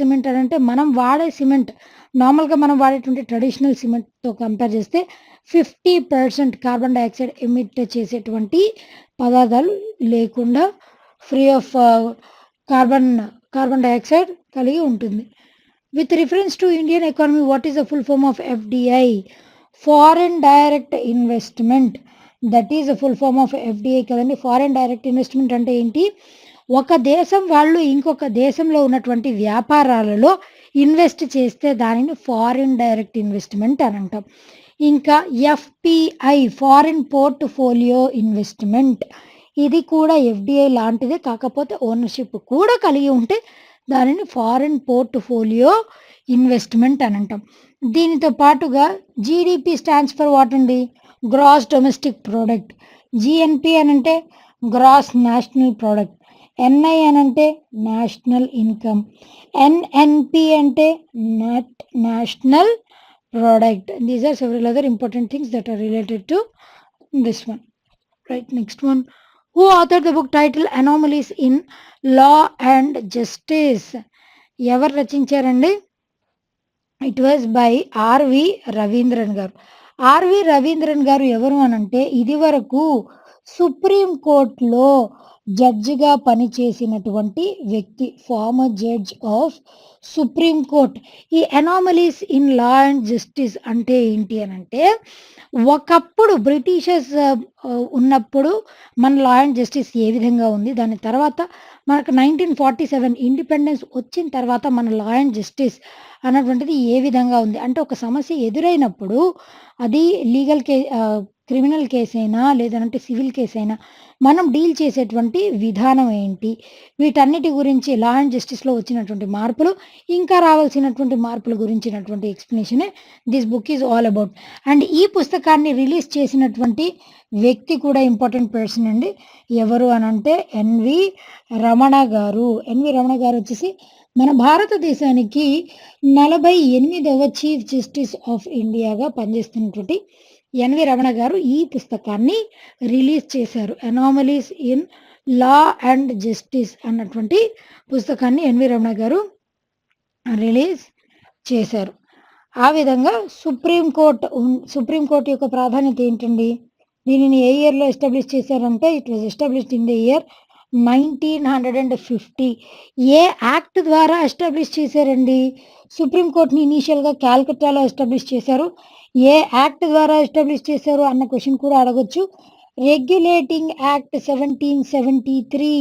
సిమెంట్ అనంటే మనం వాడే సిమెంట్ నార్మల్‌గా మనం వాడేటువంటి ట్రెడిషనల్ సిమెంట్‌తో కంపేర్ చేస్తే 50% కార్బన్ డయాక్సైడ్ ఎమిట్ చేసేటువంటి పదార్థాలు లేకుండా ఫ్రీ ఆఫ్ కార్బన్ డయాక్సైడ్ కలిగి ఉంటుంది. With reference to Indian economy what is the full form of FDI? Foreign direct investment. That is the full form of FDI కదండీ. Foreign direct investment అంటే ఏంటి? ఒక దేశం వాళ్ళు ఇంకొక దేశంలో ఉన్నటువంటి వ్యాపారాలలో ఇన్వెస్ట్ చేస్తే దానిని ఫారిన్ డైరెక్ట్ ఇన్వెస్ట్‌మెంట్ అని అంటాం. ఇంకా ఎఫ్‌పిఐ ఫారిన్ పోర్ట్‌ఫోలియో ఇన్వెస్ట్‌మెంట్. ఇది కూడా ఎఫ్‌డిఐ లాంటిదే, కాకపోతే ఓనర్‌షిప్ కూడా కలిగి ఉంటే దానిని ఫారిన్ పోర్ట్‌ఫోలియో ఇన్వెస్ట్‌మెంట్ అని అంటాం. దీనితో పాటుగా జీడీపీ స్టాండ్స్ ఫర్ వాట్ అండి? Gross domestic product. జీఎన్‌పీ అనంటే గ్రాస్ నేషనల్ ప్రొడక్ట్. ఎన్ఐ అనంటే నేషనల్ ఇన్కమ్. ఎన్ఎన్పి అంటే net national product. These are several other important things that are related to this one. Right, next one. Who authored the book titled Anomalies in Law and Justice? ఎవరు రచించారండి? It was by R V Raveendran గారు. R V Raveendran గారు ఎవరు అనంటే ఇది వరకు supreme కోర్టులో జడ్జిగా పనిచేసినటువంటి వ్యక్తి, former judge of supreme court. ఈ anomalies in law and justice అంటే ఏంటి అనంటే, ఒకప్పుడు బ్రిటిషర్స్ ఉన్నప్పుడు మన లా అండ్ జస్టిస్ ఏ విధంగా ఉంది, దాని తర్వాత మనకు 1947 ఇండిపెండెన్స్ వచ్చిన తర్వాత మన లా అండ్ జస్టిస్ అన్నటువంటిది ఏ విధంగా ఉంది. అంటే ఒక సమస్య ఎదురైనప్పుడు అది క్రిమినల్ కేస్ అయినా లేదనంటే సివిల్ కేస్ అయినా మనం డీల్ చేసేటువంటి విధానం ఏంటి? వీటన్నిటి గురించి లా అండ్ జస్టిస్‌లో వచ్చినటువంటి మార్పులు, ఇంకా రావాల్సినటువంటి మార్పుల గురించినటువంటి ఎక్స్‌ప్లనేషనే this book is all about. And ఈ పుస్తకాన్ని రిలీజ్ చేసినటువంటి వ్యక్తి కూడా ఇంపార్టెంట్ పర్సన్ అండి. ఎవరు అనంటే ఎన్‌వి రమణ గారు. ఎన్‌వి రమణ గారు వచ్చేసి మన భారతదేశానికి 48వ చీఫ్ జస్టిస్ ఆఫ్ ఇండియాగా పనిచేస్తున్నటువంటి ఎన్‌వి రమణ గారు ఈ పుస్తకాన్ని రిలీజ్ చేశారు. Anomalies in law and justice అన్నటువంటి పుస్తకాన్ని ఎన్‌వి రమణ గారు రిలీజ్ చేశారు. ఆ విధంగా సుప్రీం కోర్ట్ యొక్క ప్రాధాన్యత ఏంటండి? దీనిని ఏ ఇయర్‌లో ఎస్టాబ్లిష్ చేశారంటే it was established in the year 1950. A act ద్వారా ఎస్టాబ్లిష్ చేశారండి? సుప్రీం కోర్ట్‌ని ఇనీషియల్‌గా కాల్కటాలో ఎస్టాబ్లిష్ చేశారు. ఏ యాక్ట్ ద్వారా ఎస్టాబ్లిష్ చేశారు అన్న క్వెషన్ కూడా అడగొచ్చు. Regulating act 1773.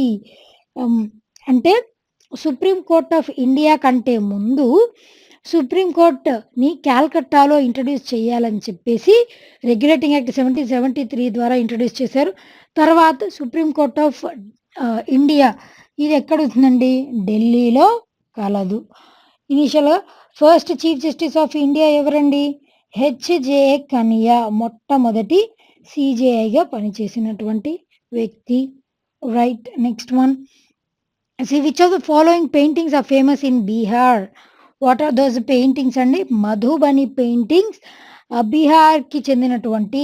అంటే సుప్రీం కోర్ట్ ఆఫ్ ఇండియా కంటే ముందు సుప్రీం కోర్ట్‌ని కాల్కటాలో ఇంట్రొడ్యూస్ చేయాలని చెప్పేసి రెగ్యులేటింగ్ యాక్ట్ 1773 ద్వారా ఇంట్రొడ్యూస్ చేశారు. తర్వాత సుప్రీం కోర్ట్ ఆఫ్ ఇండియా ఇది ఎక్కడుంటుందండి? ఢిల్లీలో కలదు. ఇనీషియల్‌గా first chief justice of India ఎవరండి? హెచ్‌జే కనియా. మొట్టమొదటి సీజేఐగా పనిచేసినటువంటి వ్యక్తి. Right. Next one. See which of the following paintings are famous in Bihar? What are those paintings అండి? మధుబని పెయింటింగ్స్. బీహార్‌కి చెందినటువంటి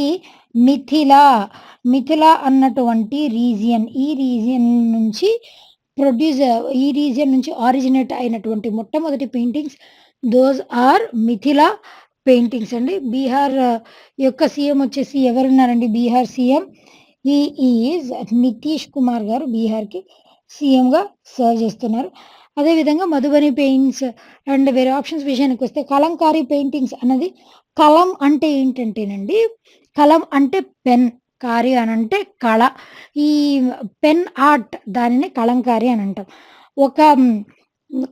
మిథిలా అన్నటువంటి రీజియన్. ఈ రీజియన్ నుంచి ఆరిజినేట్ అయినటువంటి మొట్టమొదటి paintings those are Mithila paintings అండి. బీహార్ యొక్క సీఎం వచ్చేసి ఎవరున్నారండి? Bihar CM he is Nitish Kumar గారు బీహార్‌కి సీఎంగా సర్వ్ చేస్తున్నారు. అదేవిధంగా మధుబని పెయింట్స్ అండ్ వేరే ఆప్షన్స్ విషయానికి వస్తే కలంకారీ పెయింటింగ్స్ అన్నది, కలం అంటే ఏంటంటేనండి, కలం అంటే పెన్, కారి అనంటే కళ. ఈ పెన్ ఆర్ట్ దానిని కలంకారీ అని అంటాం. ఒక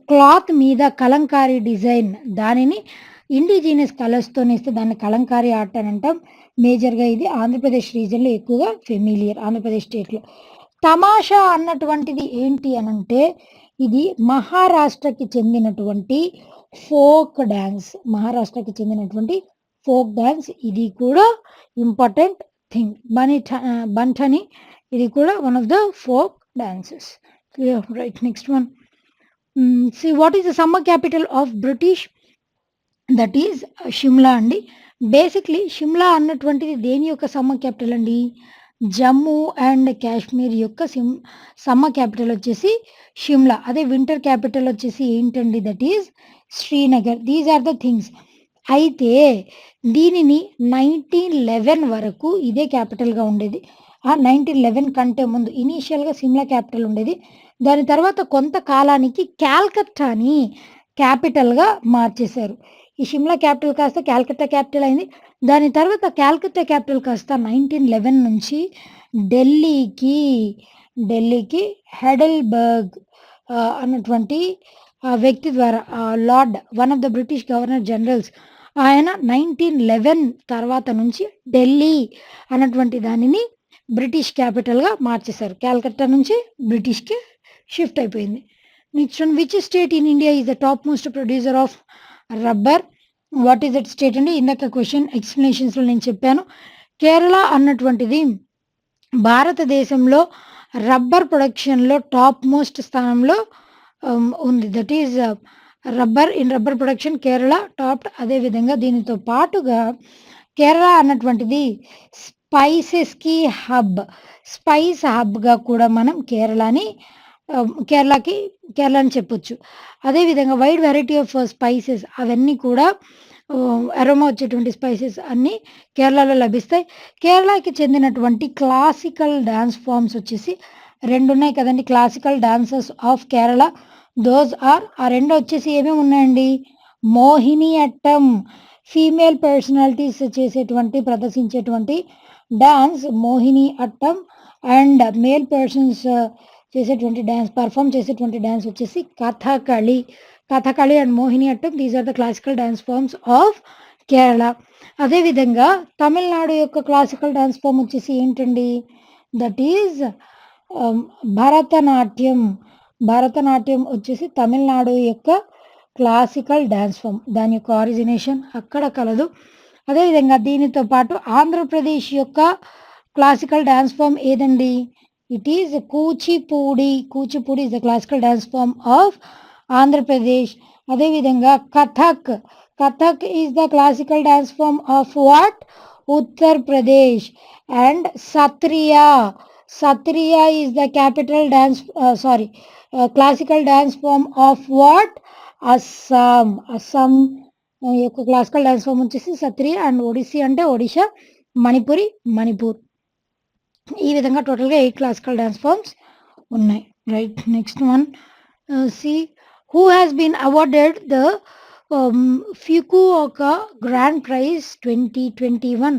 క్లాత్ మీద కలంకారీ డిజైన్ దానిని ఇండిజినస్ కలర్స్‌తోని ఇస్తే దాన్ని కలంకారీ ఆర్ట్ అని అంటాం. మేజర్‌గా ఇది ఆంధ్రప్రదేశ్ రీజియన్‌లో ఎక్కువగా ఫెమిలియర్, ఆంధ్రప్రదేశ్ స్టేట్‌లో. తమాషా అన్నటువంటిది ఏంటి అనంటే ఇది మహారాష్ట్రకి చెందినటువంటి ఫోక్ డాన్స్. మహారాష్ట్రకి చెందినటువంటి ఫోక్ డాన్స్. ఇది కూడా ఇంపార్టెంట్ థింగ్. బంఠని ఇది కూడా one of the folk dances. Clear? Right. Next one. See what is the summer capital of British? That is Shimla అండి. బేసిక్‌లీ షిమ్లా అన్నటువంటిది దేని యొక్క సమ్మర్ క్యాపిటల్ అండి? జమ్మూ అండ్ కాశ్మీర్ యొక్క సమ్మర్ క్యాపిటల్ వచ్చేసి షిమ్లా. అదే వింటర్ క్యాపిటల్ వచ్చేసి ఏంటండి? That is Srinagar. These are the things. అయితే దీనిని 1911 వరకు ఇదే క్యాపిటల్‌గా ఉండేది. 1911 కంటే ముందు ఇనీషియల్‌గా సిమ్లా క్యాపిటల్ ఉండేది. దాని తర్వాత కొంతకాలానికి కాల్కట్టాని క్యాపిటల్‌గా మార్చేశారు. ఈ షిమ్లా క్యాపిటల్ కాస్త కాల్కట్టా క్యాపిటల్ అయింది. దాని తర్వాత కాల్కట్టా క్యాపిటల్ కాస్త 1911 నుంచి ఢిల్లీకి హెడెల్బర్గ్ అన్నటువంటి వ్యక్తి ద్వారా lord one of the British governor generals ఆయన 1911 తర్వాత నుంచి ఢిల్లీ అన్నటువంటి దానిని బ్రిటిష్ క్యాపిటల్‌గా మార్చేశారు. కాల్కట్టా నుంచి బ్రిటిష్‌కి షిఫ్ట్ అయిపోయింది. Next one. Which state in India is the top most producer of rubber? What is that state అండి? ఇందాక క్వెషన్ ఎక్స్‌ప్లనేషన్స్‌లో నేను చెప్పాను. కేరళ అన్నటువంటిది భారతదేశంలో రబ్బర్ ప్రొడక్షన్‌లో టాప్ మోస్ట్ స్థానంలో ఉంది. That is rubber production Kerala topped. అదేవిధంగా దీనితో పాటుగా కేరళ అన్నటువంటిది స్పైసెస్‌కి స్పైస్ హబ్‌గా కూడా మనం కేరళని చెప్పొచ్చు. అదేవిధంగా వైడ్ వెరైటీ ఆఫ్ స్పైసెస్ అవన్నీ కూడా అరోమా వచ్చేటువంటి స్పైసెస్ అన్నీ కేరళలో లభిస్తాయి. కేరళకి చెందినటువంటి క్లాసికల్ డాన్స్ ఫార్మ్స్ వచ్చేసి రెండు ఉన్నాయి కదండి classical dances of Kerala. Those are ఆ రెండు వచ్చేసి ఏమేమి ఉన్నాయండి, మోహిని అట్టం ఫీమేల్ పర్సనాలిటీస్ చేసేటువంటి ప్రదర్శించేటువంటి dance Mohini Aattam, and male persons చేసేటువంటి డాన్స్ పర్ఫామ్ చేసేటువంటి డాన్స్ వచ్చేసి Kathakali. Kathakali and Mohini Aattam, these are the classical dance forms of Kerala. అదేవిధంగా తమిళనాడు యొక్క క్లాసికల్ డాన్స్ ఫామ్ వచ్చేసి ఏంటండి, దట్ ఈజ్ భరతనాట్యం. భరతనాట్యం వచ్చేసి తమిళనాడు యొక్క క్లాసికల్ డాన్స్ ఫామ్, దాని యొక్క ఆరిజినేషన్ అక్కడ కలదు. అదేవిధంగా దీనితో పాటు ఆంధ్రప్రదేశ్ యొక్క క్లాసికల్ డాన్స్ ఫామ్ ఏదండి, it is Kuchipudi. Kuchipudi is the classical dance form of Andhra Pradesh. అదేవిధంగా Kathak. Kathak is the classical dance form of what, Uttar Pradesh. And Sattriya. Sattriya is the capital dance classical dance form of what, Assam. Assam యొక్క క్లాసికల్ డాన్స్ ఫామ్ వచ్చేసి Sattriya. And Odissi అంటే ఒడిషా, మణిపురి మణిపూర్. ఈ విధంగా టోటల్గా 8 classical dance forms ఉన్నాయి. Right, next one see who has been awarded the Fukuoka grand prize 2021.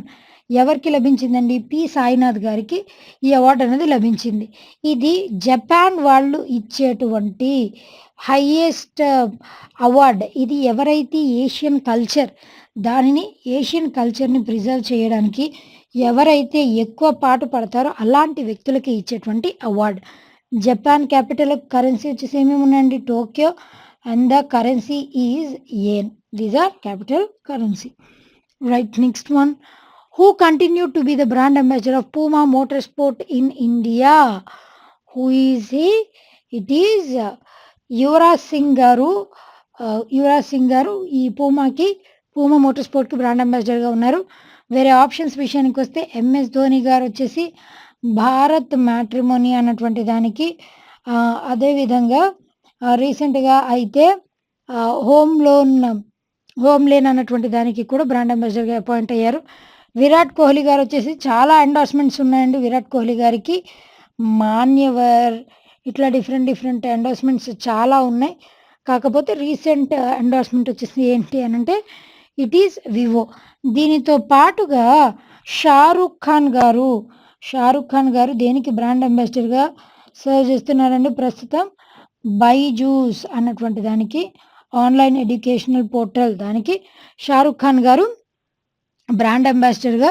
ఎవరికి లభించిందండి, P Sainath గారికి ఈ అవార్డు అనేది లభించింది. ఇది జపాన్ వాళ్ళు ఇచ్చేటువంటి హైయెస్ట్ అవార్డ్. ఇది ఎవరైతే ఏషియన్ కల్చర్ ఏషియన్ కల్చర్ని ప్రిజర్వ్ చేయడానికి ఎవరైతే ఎక్కువ పాటు పడతారో అలాంటి వ్యక్తులకి ఇచ్చేటువంటి అవార్డ్. జపాన్ క్యాపిటల్ కరెన్సీ వచ్చేసి ఏమేమి ఉన్నాయండి, Tokyo, and the currency is yen. These are capital currency. Right, next one who continue to be the brand ambassador of Puma motor sport in India. Who is he, it is Yuvraj Singh గారు. యువరాజ్ సింగ్ గారు ఈ Puma motor స్పోర్ట్కి brand అంబాసిడర్గా ఉన్నారు. వేరే options విషయానికి వస్తే MS Dhoni గారు వచ్చేసి భారత్ మ్యాట్రిమోనీ అన్నటువంటి దానికి, అదేవిధంగా రీసెంట్గా అయితే హోమ్ లేన్ అన్నటువంటి దానికి కూడా బ్రాండ్ అంబాసిడర్గా అపాయింట్ అయ్యారు. విరాట్ కోహ్లీ గారు వచ్చేసి చాలా ఎండార్స్మెంట్స్ ఉన్నాయండి విరాట్ కోహ్లీ గారికి. మాన్యవర్, ఇట్లా డిఫరెంట్ ఎండార్స్మెంట్స్ చాలా ఉన్నాయి. కాకపోతే రీసెంట్ ఎండార్స్మెంట్ వచ్చేసి ఏంటి అని అంటే ఇట్ ఈస్ వివో. దీనితో పాటుగా షారుఖ్ ఖాన్ గారు దేనికి బ్రాండ్ అంబాసిడర్గా సర్వ్ చేస్తున్నారండి ప్రస్తుతం, బైజూస్ అన్నటువంటి దానికి, ఆన్లైన్ ఎడ్యుకేషనల్ పోర్టల్ దానికి షారుఖ్ ఖాన్ గారు బ్రాండ్ అంబాసిడర్గా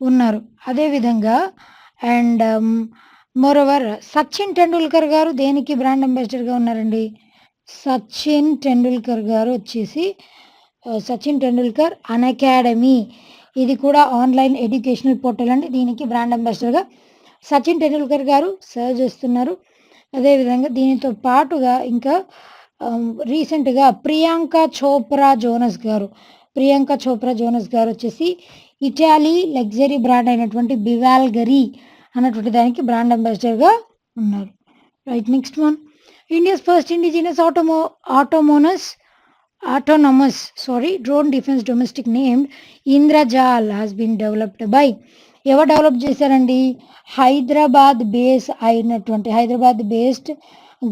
ఉన్నారు. అదేవిధంగా అండ్ మోరోవర్ సచిన్ టెండూల్కర్ గారు దేనికి బ్రాండ్ అంబాసిడర్గా ఉన్నారండి, సచిన్ టెండూల్కర్ గారు వచ్చేసి సచిన్ టెండూల్కర్ అన్అకాడమీ, ఇది కూడా ఆన్లైన్ ఎడ్యుకేషనల్ పోర్టల్ అండి, దీనికి బ్రాండ్ అంబాసిడర్గా సచిన్ టెండూల్కర్ గారు సర్వ్ చేస్తున్నారు. అదేవిధంగా దీనితో పాటుగా ఇంకా రీసెంట్గా ప్రియాంక చోప్రా జోనస్ గారు వచ్చేసి ఇటాలీ లగ్జరీ బ్రాండ్ అయినటువంటి బివాల్గరీ అన్నటువంటి దానికి బ్రాండ్ అంబాసిడర్గా ఉన్నారు. Right, next one India's first indigenous autonomous drone defense domestic named Indrajaal has been developed by. ఎవరు డెవలప్ చేశారండి, హైదరాబాద్ బేస్డ్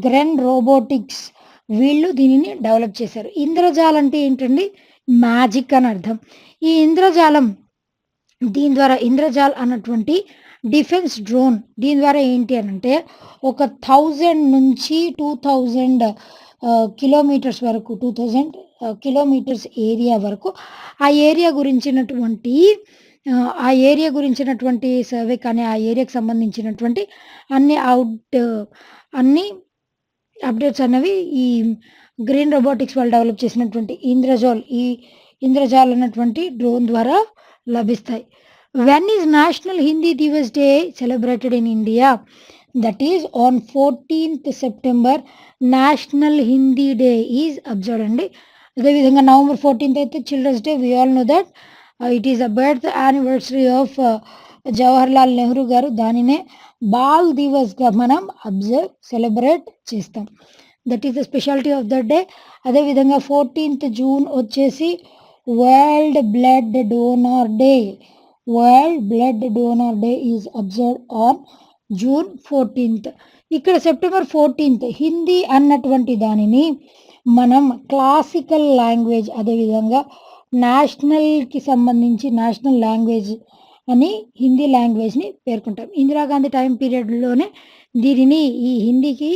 గ్రెన్ రోబోటిక్స్ వీళ్ళు దీనిని డెవలప్ చేశారు. ఇంద్రజాల్ అంటే ఏంటండి, మ్యాజిక్ అని అర్థం. ఈ ఇంద్రజాల్ అన్నటువంటి డిఫెన్స్ డ్రోన్, దీని ద్వారా ఏంటి అని అంటే 1000 నుంచి 2000 కిలోమీటర్స్ వరకు, 2000 కిలోమీటర్స్ ఏరియా వరకు ఆ ఏరియా గురించినటువంటి సర్వే కానీ ఆ ఏరియాకి సంబంధించినటువంటి అన్ని అప్డేట్స్ అనేవి ఈ గ్రీన్ రోబోటిక్స్ వాళ్ళు డెవలప్ చేసినటువంటి ఇంద్రజాల్ అన్నటువంటి డ్రోన్ ద్వారా లభిస్తాయి. When is national Hindi Divas day celebrated in India, that is on 14th September national Hindi day is observed అండి. అదేవిధంగా November 14th అయితే children's day. We all know that it is a birth anniversary of Jawaharlal Nehru గారు. దానినే బాల్ దివస్గా మనం celebrate చేస్తాం. That is the speciality of that day. అదేవిధంగా 14th June వచ్చేసి world blood donor day is observed on June 14th. ఇక్కడ September 14th Hindi అన్నటువంటి దానిని మనం క్లాసికల్ లాంగ్వేజ్, అదేవిధంగా నేషనల్కి సంబంధించి నేషనల్ లాంగ్వేజ్ అని హిందీ లాంగ్వేజ్ని పేర్కొంటాం. ఇందిరాగాంధీ టైం పీరియడ్లోనే దీనిని ఈ హిందీకి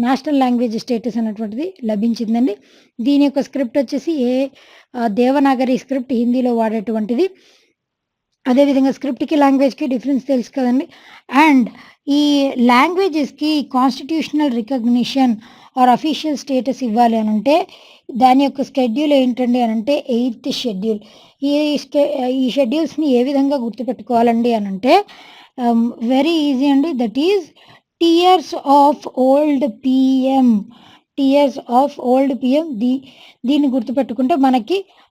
నేషనల్ లాంగ్వేజ్ స్టేటస్ అన్నటువంటిది లభించిందండి. దీని యొక్క స్క్రిప్ట్ వచ్చేసి దేవనాగరి స్క్రిప్ట్ హిందీలో వాడేటువంటిది. అదేవిధంగా స్క్రిప్ట్కి లాంగ్వేజ్కి డిఫరెన్స్ తెలుసు కదండి. అండ్ ఈ లాంగ్వేజెస్కి constitutional recognition or official status ఇవ్వాలి అని అంటే దాని యొక్క షెడ్యూల్ ఏంటండి అని అంటే 8th షెడ్యూల్. ఈ షెడ్యూల్స్ని ఏ విధంగా గుర్తుపెట్టుకోవాలండి అని అంటే వెరీ ఈజీ అండి. That is tears of old PM. Tears of old PM దీన్ని గుర్తుపెట్టుకుంటే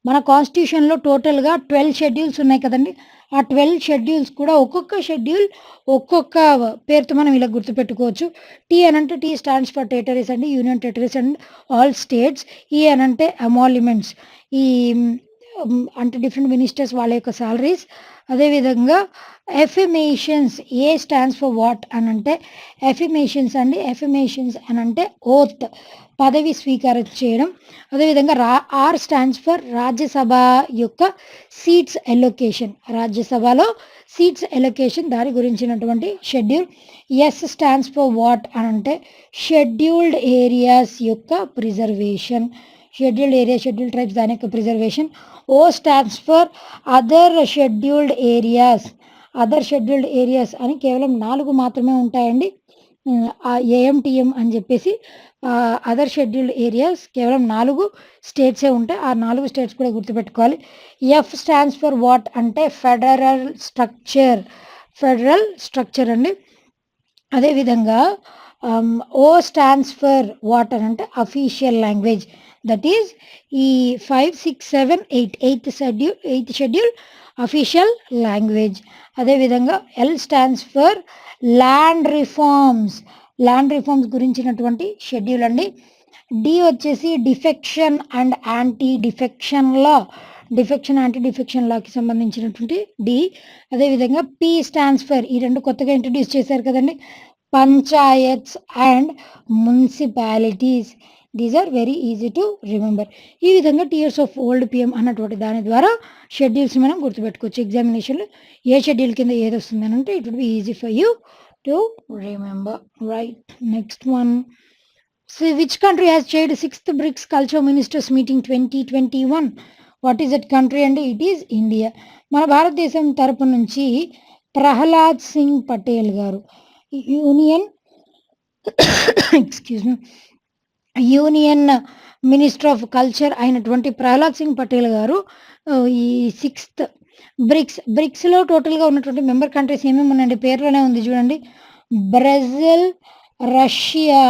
మన కాన్స్టిట్యూషన్లో టోటల్గా 12 షెడ్యూల్స్ ఉన్నాయి కదండి. ఆ 12 షెడ్యూల్స్ కూడా ఒక్కొక్క షెడ్యూల్ ఒక్కొక్క పేరుతో మనం ఇలా గుర్తుపెట్టుకోవచ్చు. టీ అని అంటే టీ స్టాండ్స్ ఫర్ టెరిటరీస్ అండి, union territories and all states. ఈ అని అంటే అమాల్యుమెంట్స్, ఈ అంటే డిఫరెంట్ మినిస్టర్స్ వాళ్ళ యొక్క సాలరీస్. అదేవిధంగా ఎఫిమేషన్స్, ఏ స్టాండ్స్ ఫర్ వాట్ అని అంటే ఎఫిమేషన్స్ అండి. ఎఫిమేషన్స్ అని అంటే ఓత్, పదవి స్వీకారం చేయడం. అదేవిధంగా ఆర్ స్టాండ్స్ ఫర్ రాజ్యసభ యొక్క సీట్స్ ఎలొకేషన్, రాజ్యసభలో సీట్స్ ఎలొకేషన్ దాని గురించినటువంటి schedule. Yes stands for what అని అంటే షెడ్యూల్డ్ ఏరియాస్ యొక్క preservation, scheduled area, scheduled tribes దాని యొక్క preservation. Oh stands for other scheduled areas. Other scheduled areas అని కేవలం 4 మాత్రమే ఉంటాయండి. ఏఎంటిఎం అని చెప్పేసి అదర్ షెడ్యూల్డ్ ఏరియాస్ కేవలం 4 స్టేట్సే ఉంటాయి. ఆ 4 స్టేట్స్ కూడా గుర్తుపెట్టుకోవాలి. ఎఫ్ స్టాండ్స్ ఫర్ వాట్ అంటే ఫెడరల్ స్ట్రక్చర్, ఫెడరల్ స్ట్రక్చర్ అండి. అదేవిధంగా ఓ స్టాండ్స్ ఫర్ వాట్ అని అంటే అఫీషియల్ లాంగ్వేజ్. దట్ ఈజ్ ఈ 5, 6, 7, 8 ఎయిత్ షెడ్యూల్ అఫీషియల్ లాంగ్వేజ్. అదేవిధంగా L stands for land reforms, land reforms గురించినటువంటి షెడ్యూల్ అండి. డి వచ్చేసి defection and anti defection law, defection anti defection లాకి సంబంధించినటువంటి డి. అదేవిధంగా పి స్టాండ్స్ ఫర్, ఈ 2 కొత్తగా ఇంట్రడ్యూస్ చేశారు కదండి, panchayats and municipalities. These are very easy to remember. ఈ విధంగా టియర్స్ ఆఫ్ ఓల్డ్ పిఎం అన్నటువంటి దాని ద్వారా షెడ్యూల్స్ మనం గుర్తుపెట్టుకోవచ్చు. ఎగ్జామినేషన్లో ఏ షెడ్యూల్ కింద ఏది వస్తుంది అని అంటే it would be easy for you to remember. Right, next one. So which country has chaired 6th BRICS Culture Ministers Meeting 2021? What is that country? And it is India. మన భారతదేశం తరపు నుంచి ప్రహ్లాద్ సింగ్ పటేల్ గారు, యూనియన్ మినిస్టర్ ఆఫ్ కల్చర్ అయినటువంటి ప్రహ్లాద్ సింగ్ పటేల్ గారు ఈ 6th బ్రిక్స్లో టోటల్గా ఉన్నటువంటి మెంబర్ కంట్రీస్ ఏమేమి ఉన్నాయండి, పేర్లోనే ఉంది చూడండి. Brazil, Russia,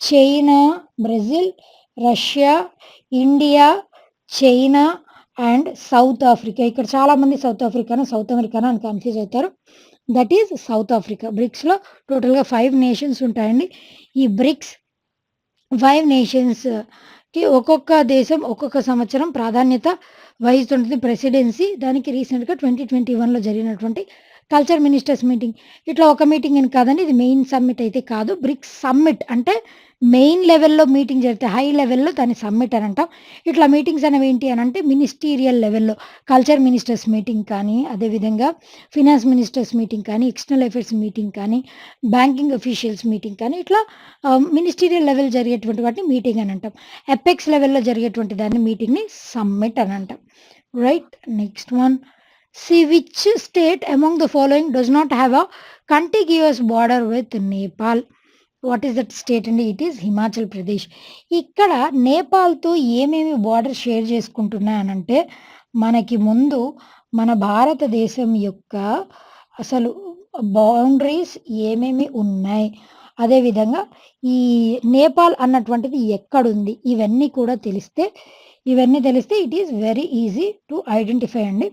China, Brazil, Russia, India, China and South Africa. ఇక్కడ చాలామంది సౌత్ ఆఫ్రికానా సౌత్ అమెరికానా అని కన్ఫ్యూజ్ అవుతారు. That is South Africa. బ్రిక్స్లో టోటల్గా 5 నేషన్స్ ఉంటాయండి. ఈ బ్రిక్స్ 5 నేషన్స్కి ఒక్కొక్క దేశం ఒక్కొక్క సంవత్సరం ప్రాధాన్యత వహిస్తుంటుంది ప్రెసిడెన్సీ. దానికి రీసెంట్గా 2021లో జరిగినటువంటి కల్చర్ మినిస్టర్స్ మీటింగ్, ఇట్లా ఒక మీటింగ్ అని కాదండి, ఇది మెయిన్ సమ్మిట్ అయితే కాదు. బ్రిక్స్ సమ్మిట్ అంటే మెయిన్ లెవెల్లో మీటింగ్ జరిగితే హై లెవెల్లో దాన్ని సమ్మిట్ అని అంటాం. ఇట్లా మీటింగ్స్ అనేవి ఏంటి అని అంటే మినిస్టీరియల్ లెవెల్లో కల్చర్ మినిస్టర్స్ మీటింగ్ కానీ, అదేవిధంగా ఫినాన్స్ మినిస్టర్స్ మీటింగ్ కానీ, ఎక్స్టర్నల్ అఫైర్స్ మీటింగ్ కానీ, బ్యాంకింగ్ అఫీషియల్స్ మీటింగ్ కానీ, ఇట్లా మినిస్టీరియల్ లెవెల్ జరిగేటువంటి వాటిని మీటింగ్ అని అంటాం. ఎపెక్స్ లెవెల్లో జరిగేటువంటి దాన్ని మీటింగ్ని సమ్మిట్ అని అంటాం. Right, next one. See which state among the following does not have a contiguous border with Nepal? What is that state? And it is Himachal Pradesh. ఇక్కడ నేపాల్తో ఏమేమి బార్డర్ షేర్ చేసుకుంటున్నాయనంటే మనకి ముందు మన భారతదేశం యొక్క అసలు బౌండరీస్ ఏమేమి ఉన్నాయి, అదేవిధంగా ఈ నేపాల్ అన్నటువంటిది ఎక్కడుంది, ఇవన్నీ తెలిస్తే it is very easy to identify అండి.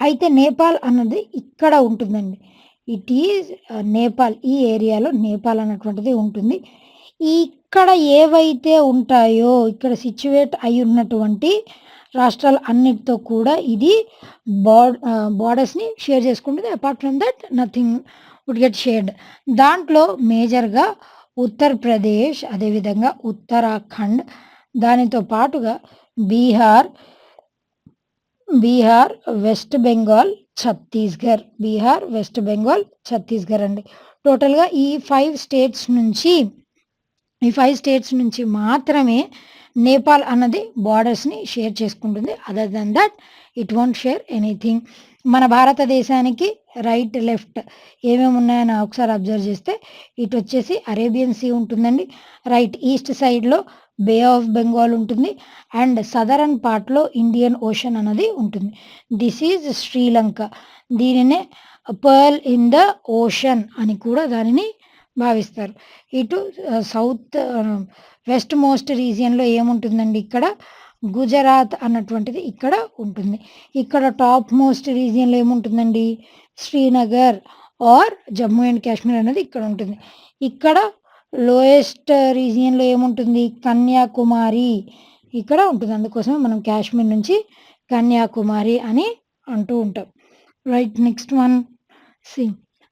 అయితే నేపాల్ అన్నది ఇక్కడ ఉంటుందండి. ఇట్ ఈజ్ నేపాల్, ఈ ఏరియాలో నేపాల్ అన్నటువంటిది ఉంటుంది. ఇక్కడ ఏవైతే ఉంటాయో ఇక్కడ సిచ్యువేట్ అయి ఉన్నటువంటి రాష్ట్రాలు అన్నిటితో కూడా ఇది బార్డర్స్ని షేర్ చేసుకుంటుంది. Apart from that nothing would get shared. దాంట్లో మేజర్గా ఉత్తరప్రదేశ్, అదేవిధంగా ఉత్తరాఖండ్, దానితో పాటుగా బీహార్, వెస్ట్ బెంగాల్, ఛత్తీస్గఢ్ అండి. టోటల్గా ఈ 5 స్టేట్స్ నుంచి మాత్రమే నేపాల్ అన్నది బార్డర్స్ని షేర్ చేసుకుంటుంది. Other than that it won't share anything. మన భారతదేశానికి రైట్ లెఫ్ట్ ఏమేమి ఉన్నాయని ఒకసారి అబ్జర్వ్ చేస్తే ఇటు వచ్చేసి అరేబియన్ సీ ఉంటుందండి, రైట్ ఈస్ట్ సైడ్లో బే ఆఫ్ బెంగాల్ ఉంటుంది, అండ్ సదరన్ పార్ట్లో ఇండియన్ ఓషన్ అన్నది ఉంటుంది. This is Sri Lanka. దీనినే పర్ల్ ఇన్ ద ఓషన్ అని కూడా దానిని భావిస్తారు. ఇటు సౌత్ వెస్ట్ మోస్ట్ రీజియన్లో ఏముంటుందండి, ఇక్కడ గుజరాత్ అన్నటువంటిది ఇక్కడ ఉంటుంది. ఇక్కడ టాప్ మోస్ట్ రీజియన్లో ఏముంటుందండి, శ్రీనగర్ ఆర్ జమ్మూ అండ్ కాశ్మీర్ అనేది ఇక్కడ ఉంటుంది. ఇక్కడ లోయెస్ట్ రీజియన్లో ఏముంటుంది, కన్యాకుమారి ఇక్కడ ఉంటుంది. అందుకోసమే మనం కాశ్మీర్ నుంచి కన్యాకుమారి అని అంటూ ఉంటాం. Right, next one see.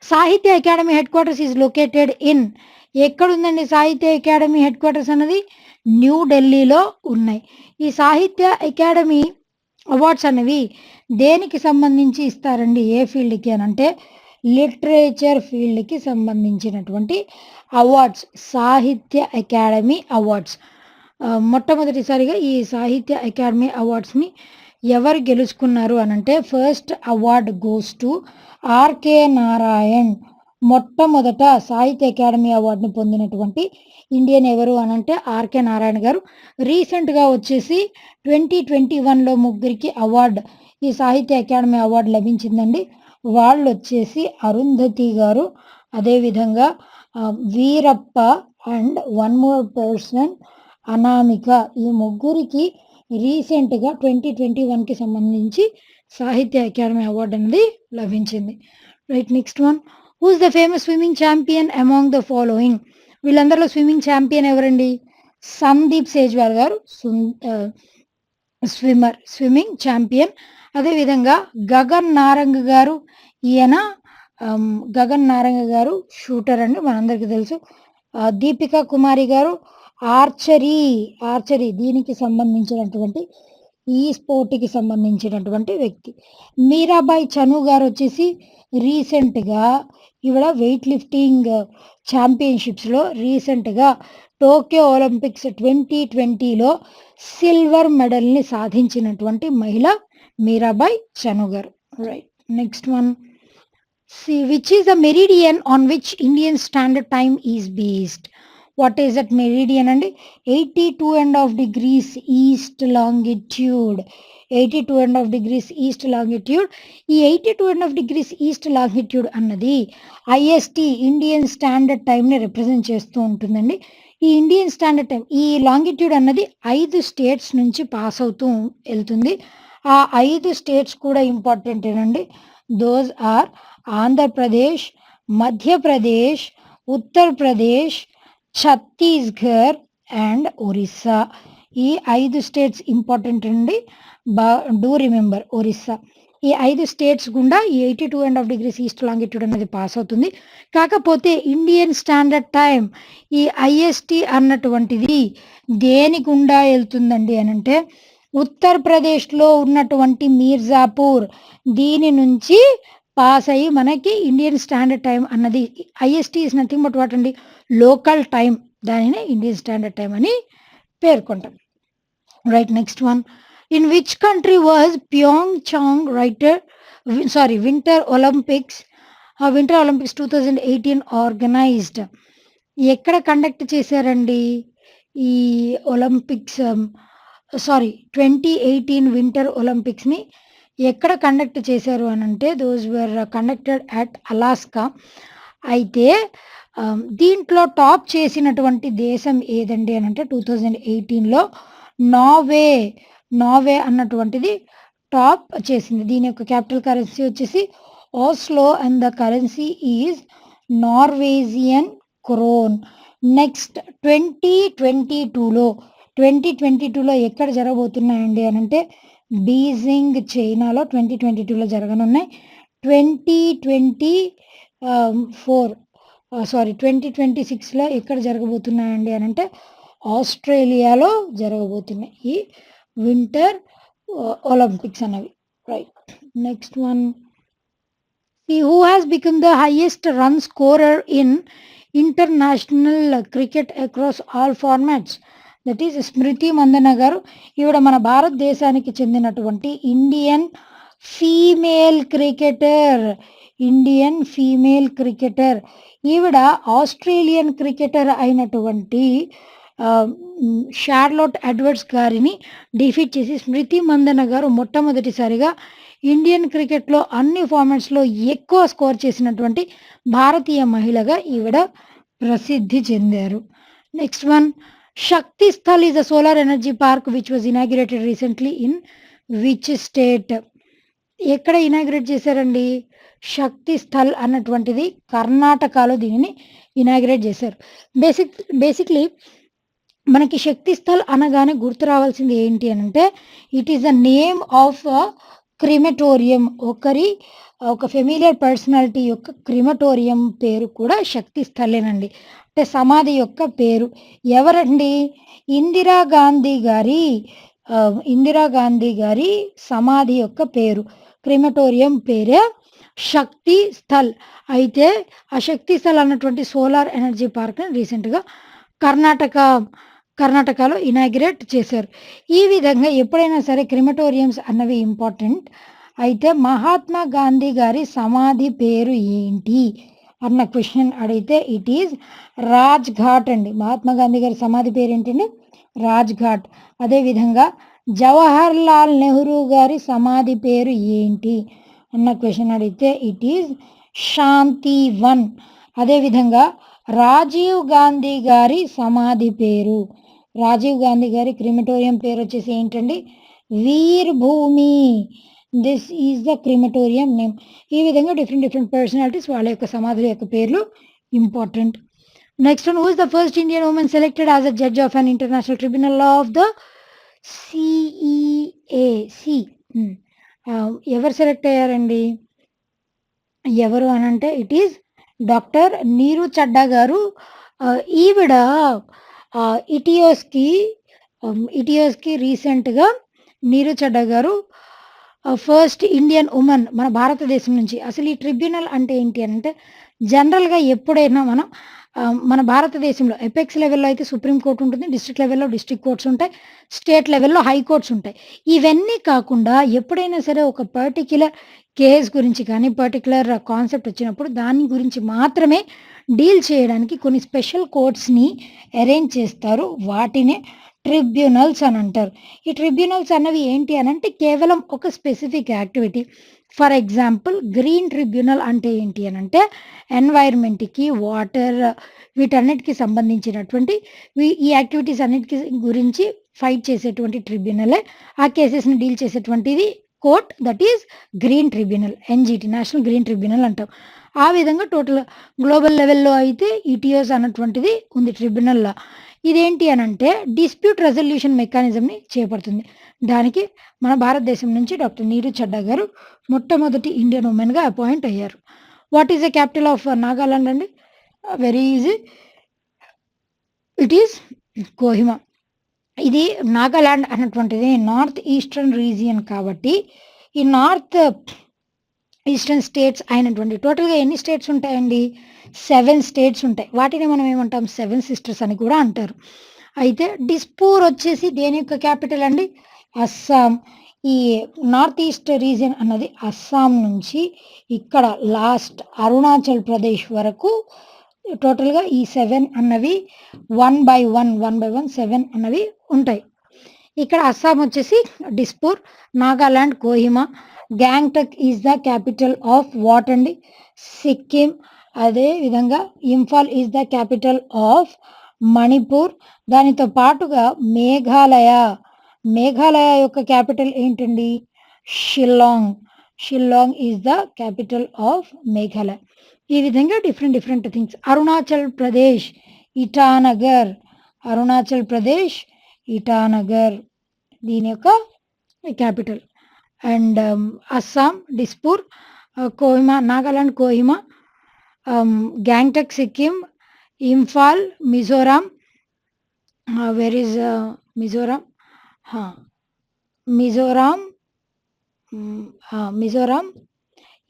Sahitya academy headquarters is located in. ఎక్కడుందండి సాహిత్య అకాడమీ హెడ్ క్వార్టర్స్ అన్నది? న్యూఢిల్లీలో ఉన్నాయి. ఈ సాహిత్య అకాడమీ అవార్డ్స్ అనేవి దేనికి సంబంధించి ఇస్తారండి, ఏ ఫీల్డ్కి అని అంటే లిటరేచర్ ఫీల్డ్కి సంబంధించినటువంటి అవార్డ్స్, సాహిత్య అకాడమీ అవార్డ్స్. మొట్టమొదటిసారిగా ఈ సాహిత్య అకాడమీ అవార్డ్స్ని ఎవరు గెలుచుకున్నారు అనంటే first award goes to R K Narayan. మొట్టమొదట సాహిత్య అకాడమీ అవార్డుని పొందినటువంటి ఇండియన్ ఎవరు అనంటే ఆర్కే నారాయణ గారు. రీసెంట్గా వచ్చేసి 2021లో ముగ్గురికి అవార్డు, ఈ సాహిత్య అకాడమీ అవార్డు లభించిందండి. వాళ్ళు వచ్చేసి అరుంధతి గారు, అదేవిధంగా Veerappa and one more person Anamika. ఈ ముగ్గురికి రీసెంట్గా 2021కి సంబంధించి సాహిత్య అకాడమీ అవార్డు అనేది లభించింది. Right, next one. Who is the famous swimming champion among the following? వీళ్ళందరిలో స్విమ్మింగ్ ఛాంపియన్ ఎవరండి? సందీప్ సేజ్వాల్ గారు స్విమ్మింగ్ ఛాంపియన్. అదేవిధంగా గగన్ నారంగ్ గారు, ఈయన గగన్ నారంగ్ గారు షూటర్ అండి, మనందరికీ తెలుసు. దీపికా కుమారి గారు ఆర్చరీ దీనికి సంబంధించినటువంటి, ఈ స్పోర్ట్కి సంబంధించినటువంటి వ్యక్తి. మీరాబాయి చను గారు వచ్చేసి రీసెంట్గా ఈవిడ వెయిట్ లిఫ్టింగ్ ఛాంపియన్షిప్స్లో రీసెంట్గా టోక్యో ఒలింపిక్స్ 2020లో సిల్వర్ మెడల్ని సాధించినటువంటి మహిళ మీరాబాయి చను గారు. Right, next one. C. Which is the meridian on which Indian standard time is based? What is that meridian అండి? 82.5 degrees east longitude. 82.5 degrees east longitude. ఈ 82.5 degrees ఈస్ట్ లాంగిట్యూడ్ అన్నది IST Indian standard టైంని represent చేస్తూ ఉంటుందండి. ఈ Indian standard time, ఈ longitude అన్నది 5 states నుంచి పాస్ అవుతూ వెళ్తుంది. ఆ 5 స్టేట్స్ కూడా ఇంపార్టెంటేనండి. Those are Andhra Pradesh, Madhya Pradesh, Uttar Pradesh, Chhattisgarh and Orissa. ఈ 5 స్టేట్స్ ఇంపార్టెంట్ అండి. Do remember Orissa. ఈ 5 స్టేట్స్ గుండా ఈ 82.5 degrees ఈస్ట్ లాంగిట్యూడ్ అనేది పాస్ అవుతుంది. కాకపోతే ఇండియన్ స్టాండర్డ్ టైం, ఈ ఐఎస్టీ అన్నటువంటిది దేని గుండా వెళ్తుందండి అని అంటే ఉత్తరప్రదేశ్లో ఉన్నటువంటి మీర్జాపూర్, దీని నుంచి పాస్ అయ్యి మనకి ఇండియన్ స్టాండర్డ్ టైం అన్నది, IST is nothing but what అండి, లోకల్ టైం, దానినే ఇండియన్ స్టాండర్డ్ టైం అని పేర్కొంటాం. Right, next one. In which country was Pyeongchang winter Olympics 2018 organised? ఎక్కడ కండక్ట్ చేశారండి ఈ ఒలింపిక్స్? 2018 వింటర్ ఒలింపిక్స్ని ఎక్కడ కండక్ట్ చేశారు అని అంటే those were conducted at Alaska. అయితే దీంట్లో టాప్ చేసినటువంటి దేశం ఏదండి అని అంటే 2018లో నార్వే అన్నటువంటిది టాప్ చేసింది. దీని యొక్క క్యాపిటల్ కరెన్సీ వచ్చేసి Oslo and the currency is Norwegian krone. Next 2022లో ఎక్కడ జరగబోతున్నాయండి అని అంటే బీజింగ్, చైనాలో 2022లో జరగనున్నాయి. 2020 సారీ 2026లో ఎక్కడ జరగబోతున్నాయండి అని అంటే ఆస్ట్రేలియాలో జరగబోతున్నాయి ఈ వింటర్ ఒలింపిక్స్ అనేవి. Right. Next one, who has become the highest run scorer in international cricket across all formats, that is Smriti Mandhana గారు. ఈవిడ మన భారతదేశానికి చెందినటువంటి ఇండియన్ ఫీమేల్ క్రికెటర్. ఈవిడ ఆస్ట్రేలియన్ క్రికెటర్ అయినటువంటి షార్లోట్ ఎడ్వర్డ్స్ గారిని డిఫీట్ చేసి స్మృతి మందన గారు మొట్టమొదటిసారిగా ఇండియన్ క్రికెట్లో అన్ని ఫార్మాట్స్లో ఎక్కువ స్కోర్ చేసినటువంటి భారతీయ మహిళగా ఈవిడ ప్రసిద్ధి చెందారు. Next one, Shakti Sthal is a solar energy park which was inaugurated recently in which state? ఎక్కడ ఇనాగ్రేట్ చేశారండి? శక్తి స్థల్ అన్నటువంటిది కర్ణాటకలో దీనిని ఇనాగ్రేట్ చేశారు. బేసిక్లీ మనకి శక్తి స్థల్ అనగానే గుర్తు రావాల్సింది ఏంటి అని అంటే it is the name of crematorium. ఒక ఫెమిలియర్ పర్సనాలిటీ యొక్క క్రిమటోరియం పేరు కూడా శక్తి స్థలేనండి. అంటే సమాధి యొక్క పేరు. ఎవరండి? ఇందిరాగాంధీ గారి సమాధి యొక్క పేరు, క్రిమటోరియం పేరే శక్తి స్థల్. అయితే ఆ శక్తి స్థల్ అన్నటువంటి సోలార్ ఎనర్జీ పార్క్ని రీసెంట్గా కర్ణాటకలో ఇనాగ్రేట్ చేశారు. ఈ విధంగా ఎప్పుడైనా సరే క్రిమటోరియంస్ అన్నవి ఇంపార్టెంట్. అయితే మహాత్మా గాంధీ గారి సమాధి పేరు ఏంటి అన్న క్వశ్చన్ అడిగితే ఇట్ ఈజ్ రాజ్ ఘాట్ అండి. మహాత్మా గాంధీ గారి సమాధి పేరు ఏంటండి? రాజ్ ఘాట్. అదేవిధంగా జవహర్ లాల్ నెహ్రూ గారి సమాధి పేరు ఏంటి అన్న క్వశ్చన్ అడిగితే ఇట్ ఈజ్ శాంతివన్. అదేవిధంగా రాజీవ్ గాంధీ గారి సమాధి పేరు, రాజీవ్ గాంధీ గారి క్రిమటోరియం పేరు వచ్చేసి ఏంటండి? Veer Bhumi. This is the crematorium name. ఈ విధంగా డిఫరెంట్ పర్సనాలిటీస్ వాళ్ళ యొక్క సమాధుల యొక్క పేర్లు important. Next one, who is the first Indian women selected as a judge of an international tribunal of the CEAC? ఎవరు సెలెక్ట్ అయ్యారండి? ఎవరు అని అంటే ఇట్ ఈజ్ డాక్టర్ నీరు చడ్డా గారు. ఈవిడ ఇటియోస్కి రీసెంట్గా నీరు చడ్డా గారు ఫస్ట్ ఇండియన్ ఉమెన్ మన భారతదేశం నుంచి. అసలు ఈ ట్రిబ్యునల్ అంటే ఏంటి అంటే జనరల్గా ఎప్పుడైనా మన భారతదేశంలో ఎపెక్స్ లెవెల్లో అయితే సుప్రీంకోర్టు ఉంటుంది, డిస్ట్రిక్ట్ లెవెల్లో డిస్ట్రిక్ట్ కోర్ట్స్ ఉంటాయి, స్టేట్ లెవెల్లో హైకోర్ట్స్ ఉంటాయి. ఇవన్నీ కాకుండా ఎప్పుడైనా సరే ఒక పర్టిక్యులర్ కేస్ గురించి కానీ పర్టిక్యులర్ కాన్సెప్ట్ వచ్చినప్పుడు దాని గురించి మాత్రమే డీల్ చేయడానికి కొన్ని స్పెషల్ కోర్ట్స్ని అరేంజ్ చేస్తారు. వాటినే ట్రిబ్యునల్స్ అని అంటారు. ఈ ట్రిబ్యునల్స్ అన్నవి ఏంటి అని అంటే కేవలం ఒక specific activity. For example green tribunal అంటే ఏంటి అని అంటే ఎన్వైర్మెంట్కి, వాటర్, వీటన్నిటికి సంబంధించినటువంటి ఈ యాక్టివిటీస్ అన్నిటికి గురించి ఫైట్ చేసేటువంటి ట్రిబ్యునలే. ఆ కేసెస్ని డీల్ చేసేటువంటిది court, that is green tribunal, NGT, national green tribunal అంటాం. ఆ విధంగా టోటల్ గ్లోబల్ లెవెల్లో అయితే ఈటీఓస్ అన్నటువంటిది ఉంది ట్రిబ్యునల్లో. ఇదేంటి అని అంటే డిస్ప్యూట్ రెజల్యూషన్ మెకానిజంని చేపడుతుంది. దానికి మన భారతదేశం నుంచి డాక్టర్ నీరు చడ్డా గారు మొట్టమొదటి ఇండియన్ ఉమెన్గా అపాయింట్ అయ్యారు. What is the capital of Nagaland అండి? Very easy, it is Kohima. ఇది నాగాలాండ్ అన్నటువంటిది నార్త్ ఈస్టర్న్ రీజియన్ కాబట్టి ఈ నార్త్ ఈస్టర్న్ స్టేట్స్ అయినటువంటి టోటల్గా ఎన్ని స్టేట్స్ ఉంటాయండి? 7 స్టేట్స్ ఉంటాయి. వాటిని మనం ఏమంటాం? 7 సిస్టర్స్ అని కూడా అంటారు. అయితే డిస్పూర్ వచ్చేసి దేని యొక్క క్యాపిటల్ అండి? అస్సాం. ఈ నార్త్ ఈస్ట్ రీజియన్ అన్నది అస్సాం నుంచి ఇక్కడ లాస్ట్ అరుణాచల్ ప్రదేశ్ వరకు టోటల్గా ఈ 7 అన్నవి 1 by 1 7 అన్నవి ఉంటాయి. ఇక్కడ అస్సాం వచ్చేసి Dispur, Nagaland Kohima, Gangtok is the capital of what అండి? సిక్కిం. అదే విధంగా Imphal is the capital of Manipur. దానితో పాటుగా మేఘాలయ యొక్క క్యాపిటల్ ఏంటండి? Shillong is the capital of Meghalaya. ఈ విధంగా డిఫరెంట్ థింగ్స్. అరుణాచల్ ప్రదేశ్ ఇటానగర్ దీని యొక్క capital. And Assam Dispur, Kohima, Nagaland Kohima, Gangtok Sikkim, Imphal Mizoram, where is Mizoram, Mizoram, Mizoram.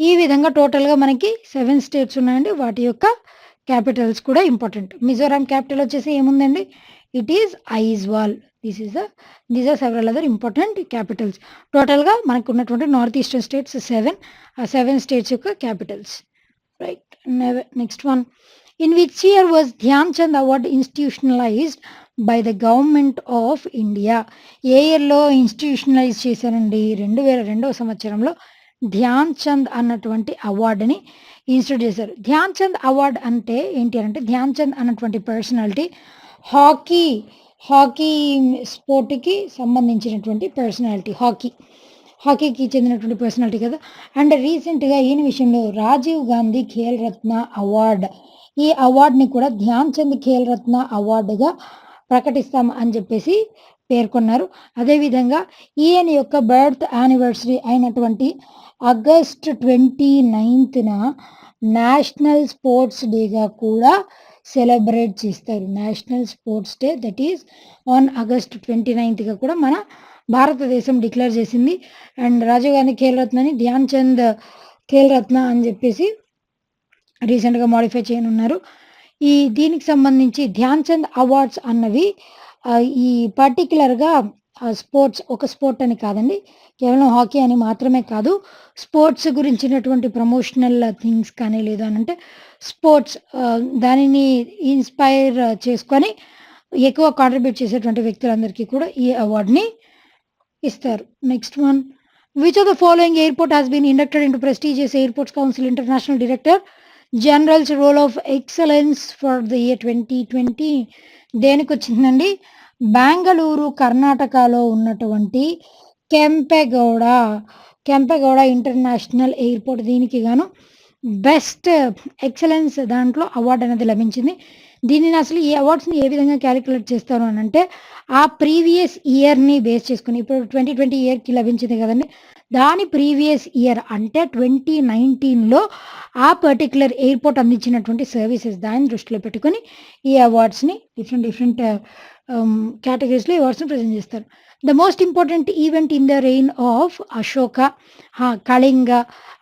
ఈ విధంగా టోటల్గా మనకి 7 స్టేట్స్ ఉన్నాయండి. వాటి యొక్క క్యాపిటల్స్ కూడా ఇంపార్టెంట్. మిజోరాం క్యాపిటల్ వచ్చేసి ఏముందండి, it is Aizawl. These are several other important capitals. టోటల్గా మనకు ఉన్నటువంటి నార్త్ ఈస్టర్న్ స్టేట్స్ 7. ఆ 7 స్టేట్స్ యొక్క capitals. Right. Next one, in which year was Dhyan Chand award institutionalised by the government of India? ఏ ఇయర్లో ఇన్స్టిట్యూషనలైజ్ చేశారండి? 2002వ సంవత్సరంలో ధ్యాన్ చంద్ అన్నటువంటి అవార్డుని ఇన్స్టిట్యూట్ చేశారు. ధ్యాన్ చంద్ అవార్డ్ అంటే ఏంటి అంటే, ధ్యాన్ చంద్ అన్నటువంటి పర్సనాలిటీ హాకీ స్పోర్ట్కి సంబంధించినటువంటి పర్సనాలిటీ. హాకీకి చెందినటువంటి పర్సనాలిటీ కదా. అండ్ రీసెంట్గా ఈయన విషయంలో రాజీవ్ గాంధీ ఖేల్ రత్న అవార్డ్, ఈ అవార్డుని కూడా ధ్యాన్ చంద్ ఖేల్ రత్న అవార్డుగా ప్రకటిస్తాం అని చెప్పేసి పేర్కొన్నారు. అదేవిధంగా ఈయన యొక్క బర్త్ యానివర్సరీ అయినటువంటి ఆగస్ట్ 29న నేషనల్ స్పోర్ట్స్ డేగా కూడా సెలబ్రేట్ చేస్తారు. National sports day, that is on August 29గా కూడా మన భారతదేశం డిక్లేర్ చేసింది. అండ్ రాజీవ్ గాంధీ ఖేల్ రత్నని ధ్యాన్ చంద్ ఖేల్ రత్న అని చెప్పేసి రీసెంట్గా మాడిఫై చేయనున్నారు. దీనికి సంబంధించి ధ్యాన్ చంద్ అవార్డ్స్ అన్నవి ఈ పర్టిక్యులర్గా స్పోర్ట్స్, ఒక స్పోర్ట్ అని కాదండి, కేవలం హాకీ అని మాత్రమే కాదు, స్పోర్ట్స్ గురించినటువంటి ప్రమోషనల్ థింగ్స్ కానీ లేదు అని అంటే స్పోర్ట్స్ దానిని ఇన్స్పైర్ చేసుకొని ఎక్కువ కాంట్రిబ్యూట్ చేసేటువంటి వ్యక్తులందరికీ కూడా ఈ అవార్డుని ఇస్తారు. Next one, which of the following airport has been inducted into prestigious airports council international director generals roll of excellence for the year 2020? దేనికి వచ్చిందండి? బెంగళూరు కర్ణాటకలో ఉన్నటువంటి కెంపెగౌడ ఇంటర్నేషనల్ ఎయిర్పోర్ట్, దీనికి గాను బెస్ట్ ఎక్సలెన్స్ దాంట్లో అవార్డు అనేది లభించింది. దీనిని అసలు ఈ అవార్డ్స్ని ఏ విధంగా క్యాలిక్యులేట్ చేస్తారు అని అంటే, ఆ ప్రీవియస్ ఇయర్ని బేస్ చేసుకుని, ఇప్పుడు 2020 ఇయర్కి లభించింది కదండి, దాని ప్రీవియస్ ఇయర్ అంటే 2019లో ఆ పర్టికులర్ ఎయిర్పోర్ట్ అందించినటువంటి సర్వీసెస్ దాన్ని దృష్టిలో పెట్టుకొని ఈ అవార్డ్స్ని డిఫరెంట్ కేటగిరీస్లో అవార్డ్స్ని ప్రజెంట్ చేస్తారు. The most important event in the rain of Ashoka, Kalinga.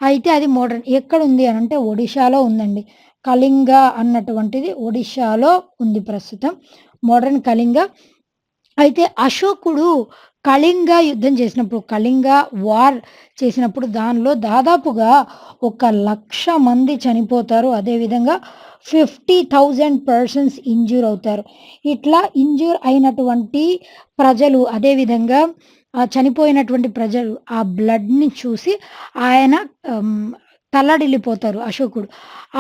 అయితే అది మోడర్న్ ఎక్కడ ఉంది అని అంటే ఒడిశాలో ఉందండి. కళింగ అన్నటువంటిది ఒడిశాలో ఉంది ప్రస్తుతం, మోడర్న్ కళింగ. అయితే అశోకుడు కళింగ యుద్ధం చేసినప్పుడు, కళింగ వార్ చేసినప్పుడు దానిలో దాదాపుగా 1,00,000 మంది చనిపోతారు. అదేవిధంగా 50,000 పర్సన్స్ ఇంజ్యూర్ అవుతారు. ఇట్లా ఇంజ్యూర్ అయినటువంటి ప్రజలు, అదేవిధంగా చనిపోయినటువంటి ప్రజలు ఆ బ్లడ్ని చూసి ఆయన తల్లడిల్లిపోతారు అశోకుడు.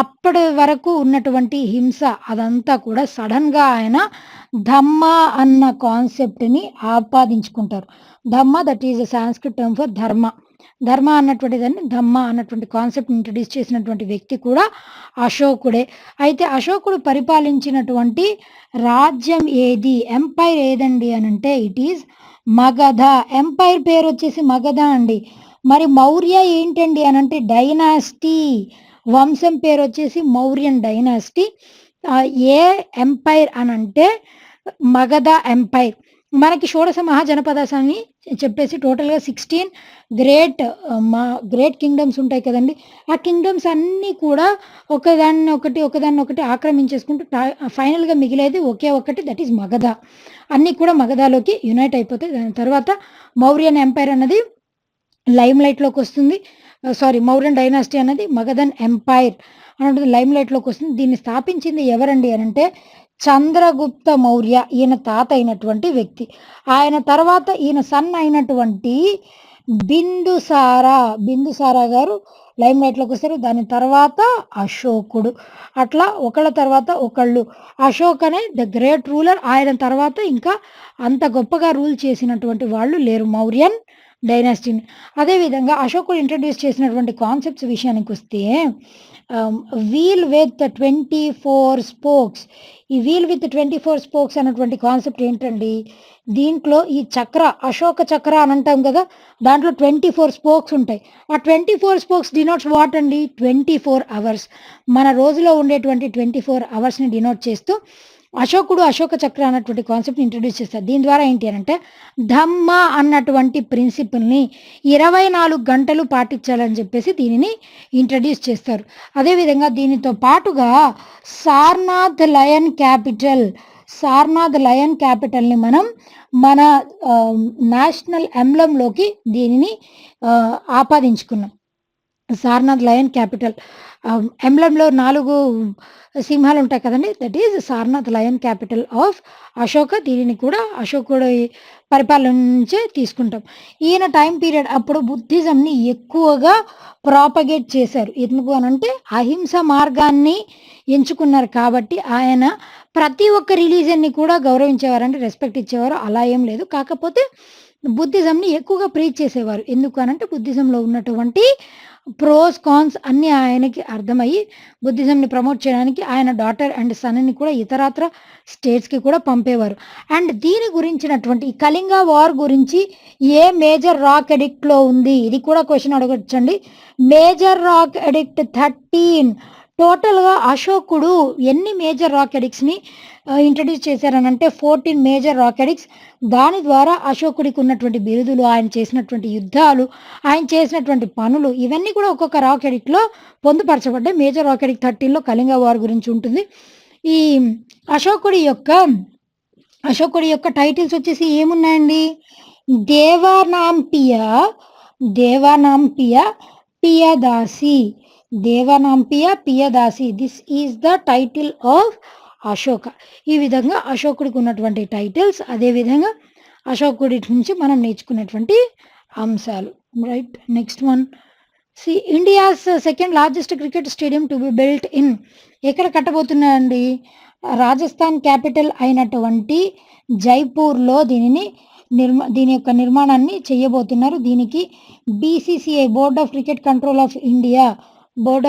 అప్పటి వరకు ఉన్నటువంటి హింస అదంతా కూడా సడన్గా ఆయన ధమ్మ అన్న కాన్సెప్ట్ని ఆపాదించుకుంటారు. Dhamma, that is Sanskrit term for Dharma అన్నటువంటి దాన్ని ధమ్మ అన్నటువంటి కాన్సెప్ట్ ఇంట్రడ్యూస్ చేసినటువంటి వ్యక్తి కూడా అశోకుడే. అయితే అశోకుడు పరిపాలించినటువంటి రాజ్యం ఏది, ఎంపైర్ ఏదండి అని అంటే ఇట్ ఈజ్ మగధ. ఎంపైర్ పేరు వచ్చేసి మగధ అండి. మరి మౌర్య ఏంటండి అని అంటే డైనాసిటీ, వంశం పేరు వచ్చేసి మౌర్యన్ డైనాసిటీ. ఏ ఎంపైర్ అని అంటే మగధ ఎంపైర్. మనకి షోడశ మహాజనపదాస్ అని చెప్పేసి టోటల్గా 16 గ్రేట్ కింగ్డమ్స్ ఉంటాయి కదండి. ఆ కింగ్డమ్స్ అన్నీ కూడా ఒకదాన్ని ఒకటి ఆక్రమించేసుకుంటూ ఫైనల్గా మిగిలేది ఒకే ఒకటి, దట్ ఈజ్ మగధ. అన్నీ కూడా మగధలోకి యునైట్ అయిపోతాయి. దాని తర్వాత మౌర్యన్ ఎంపైర్ అన్నది లైమ్లైట్లోకి వస్తుంది. మౌర్యన్ డైనాసిటీ అనేది మగధన్ ఎంపైర్ అన్నది లైమ్లైట్లోకి వస్తుంది. దీన్ని స్థాపించింది ఎవరండి అని అంటే చంద్రగుప్త మౌర్య, ఈయన తాత అయినటువంటి వ్యక్తి. ఆయన తర్వాత ఈయన సన్ అయినటువంటి బిందుసారా గారు లైమ్లైట్లోకి వస్తారు. దాని తర్వాత అశోకుడు. అట్లా ఒకళ్ళ తర్వాత ఒకళ్ళు. అశోక్ అనే ద గ్రేట్ రూలర్, ఆయన తర్వాత ఇంకా అంత గొప్పగా రూల్ చేసినటువంటి వాళ్ళు లేరు మౌర్యన్ డైనాసిటీని. అదేవిధంగా అశోకుడు ఇంట్రడ్యూస్ చేసినటువంటి కాన్సెప్ట్స్ విషయానికి వస్తే వీల్ విత్ 24 స్పోక్స్. ఈ వీల్ విత్ 24 స్పోక్స్ అన్నటువంటి కాన్సెప్ట్ ఏంటండి? దీంట్లో ఈ చక్ర, అశోక చక్ర అని అంటాం కదా, దాంట్లో 24 స్పోక్స్ ఉంటాయి. ఆ 24 స్పోక్స్ డినోట్స్ వాట్ అండి? 24 అవర్స్. మన రోజులో ఉండేటువంటి 24 అవర్స్ని డినోట్ చేస్తూ అశోకుడు అశోక చక్ర అన్నటువంటి కాన్సెప్ట్ని ఇంట్రడ్యూస్ చేస్తారు. దీని ద్వారా ఏంటి అంటే ధమ్మ అన్నటువంటి ప్రిన్సిపల్ని 24 గంటలు పాటించాలని చెప్పేసి దీనిని ఇంట్రడ్యూస్ చేస్తారు. అదేవిధంగా దీనితో పాటుగా సార్నాథ్ లయన్ క్యాపిటల్ని మనం మన నేషనల్ ఎంబ్లంలోకి దీనిని ఆపాదించుకున్నాం. సార్నాథ్ లయన్ క్యాపిటల్ ఎంబ్లంలో 4 సింహాలు ఉంటాయి కదండి, that is Sarnath lion capital of Ashoka. దీనిని కూడా అశోకుడి పరిపాలన నుంచే తీసుకుంటాం. ఈయన టైం పీరియడ్ అప్పుడు బుద్ధిజంని ఎక్కువగా ప్రాపగేట్ చేశారు. ఎందుకు అనంటే అహింస మార్గాన్ని ఎంచుకున్నారు కాబట్టి ఆయన ప్రతి ఒక్క రిలీజన్ని కూడా గౌరవించేవారు, అంటే రెస్పెక్ట్ ఇచ్చేవారు. అలా ఏం లేదు, కాకపోతే బుద్ధిజంని ఎక్కువగా ప్రీచ్ చేసేవారు. ఎందుకు అనంటే బుద్ధిజంలో ఉన్నటువంటి ప్రోస్ కాన్స్ అన్నీ ఆయనకి అర్థమయ్యి బుద్ధిజంని ప్రమోట్ చేయడానికి ఆయన డాటర్ అండ్ సన్ని కూడా ఇతరత్ర స్టేట్స్కి కూడా పంపేవారు. అండ్ దీని గురించినటువంటి ఈ కళింగ వార్ గురించి ఏ మేజర్ రాక్ ఎడిక్ట్లో ఉంది? ఇది కూడా క్వశ్చన్ అడగొచ్చండి. Major rock edict 13. టోటల్గా అశోకుడు ఎన్ని మేజర్ రాక్ ఎడిక్ట్స్ని ఇంట్రడ్యూస్ చేశారనంటే 14 మేజర్ రాక్ ఎడిక్ట్స్. దాని ద్వారా అశోకుడికి ఉన్నటువంటి బిరుదులు, ఆయన చేసినటువంటి యుద్ధాలు, ఆయన చేసినటువంటి పనులు ఇవన్నీ కూడా ఒక్కొక్క రాక్ ఎడిక్ట్లో పొందుపరచబడ్డాయి. మేజర్ రాక్ ఎడిక్ట్ 13లో కళింగ వార్ గురించి ఉంటుంది. ఈ అశోకుడి యొక్క టైటిల్స్ వచ్చేసి ఏమున్నాయండి? Devanampiya Piyadasi. This is the title of Ashoka. ఈ విధంగా అశోకుడికి ఉన్నటువంటి టైటిల్స్, అదేవిధంగా అశోకుడి నుంచి మనం నేర్చుకునేటువంటి అంశాలు. Right, next one. India's second largest cricket stadium to be built in. ఎక్కడ కట్టబోతున్నారండి? రాజస్థాన్ క్యాపిటల్ అయినటువంటి జైపూర్లో దీని యొక్క నిర్మాణాన్ని చేయబోతున్నారు. దీనికి BCCI, board of cricket control of India, board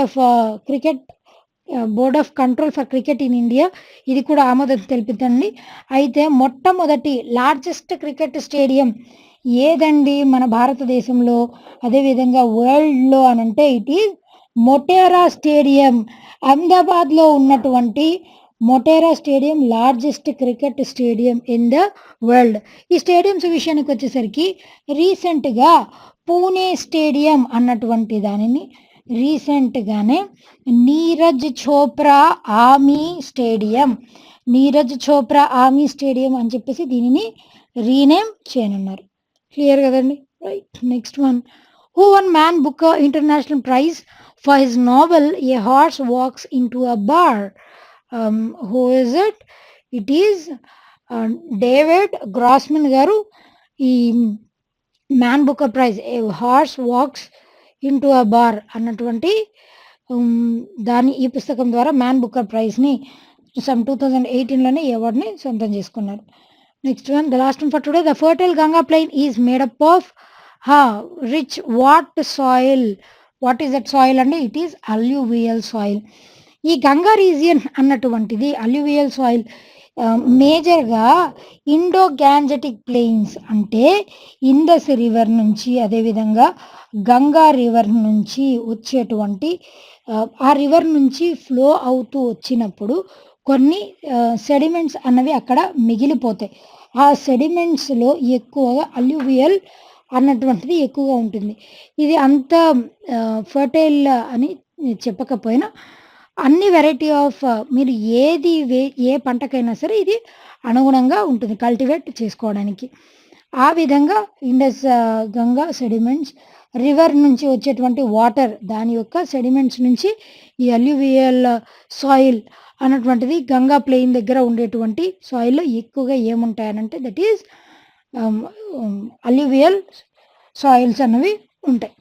of control for cricket in India, ఇది కూడా ఆమోదం తెలిపిందండి. అయితే మొట్టమొదటి లార్జెస్ట్ క్రికెట్ స్టేడియం ఏదండి మన భారతదేశంలో, అదేవిధంగా వరల్డ్లో అనంటే ఇట్ ఈజ్ మొటేరా స్టేడియం. అహ్మదాబాద్లో ఉన్నటువంటి Motera stadium largest cricket stadium in the world. ఈ స్టేడియంస్ విషయానికి వచ్చేసరికి రీసెంట్గా పూణే స్టేడియం అన్నటువంటి దానిని రీసెంట్గానే నీరజ్ చోప్రా ఆర్మీ స్టేడియం అని చెప్పేసి దీనిని రీనేమ్ చేయనున్నారు. క్లియర్ కదండి? Right, next one. Who won man booker international prize for his novel a horse walks into a bar? Who is it? It is David Grossman గారు ఈ man booker prize a horse walks into a bar అన్నటువంటి ఈ పుస్తకం ద్వారా man Booker ప్రైజ్ని 2018లోనే ఈ అవార్డుని సొంతం చేసుకున్నారు. Next one, the last one for today. The fertile Ganga plain is made up of rich what soil? What is that soil అండి? It is alluvial soil. ఈ గంగా రీజియన్ అన్నటువంటిది అల్యూవియల్ సాయిల్ మేజర్గా ఇండో గ్యాంజెటిక్ ప్లెయిన్స్, అంటే Indus river నుంచి, అదేవిధంగా Ganga river నుంచి వచ్చేటువంటి ఆ రివర్ నుంచి ఫ్లో అవుతూ వచ్చినప్పుడు కొన్ని సెడిమెంట్స్ అన్నవి అక్కడ మిగిలిపోతాయి. ఆ సెడిమెంట్స్లో ఎక్కువగా అల్యూవియల్ అన్నటువంటిది ఎక్కువగా ఉంటుంది. ఇది అంత ఫర్టైల్ అని చెప్పకపోయినా అన్ని వెరైటీ ఆఫ్ మీరు ఏ పంటకైనా సరే ఇది అనుగుణంగా ఉంటుంది కల్టివేట్ చేసుకోవడానికి. ఆ విధంగా ఇండస్ గంగా సెడిమెంట్స్, రివర్ నుంచి వచ్చేటువంటి వాటర్, దాని యొక్క సెడిమెంట్స్ నుంచి ఈ అల్యూవియల్ సాయిల్ అన్నటువంటిది గంగా ప్లెయిన్ దగ్గర ఉండేటువంటి సాయిల్లో ఎక్కువగా ఏముంటాయనంటే దట్ ఈజ్ అల్యూవియల్ సాయిల్స్ అన్నవి ఉంటాయి.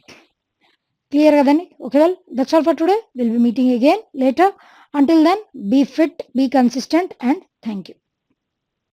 క్లియర్ కదండి? Okay, well that's all for today. Will be meeting again later. Until then, be fit, be consistent, and thank you.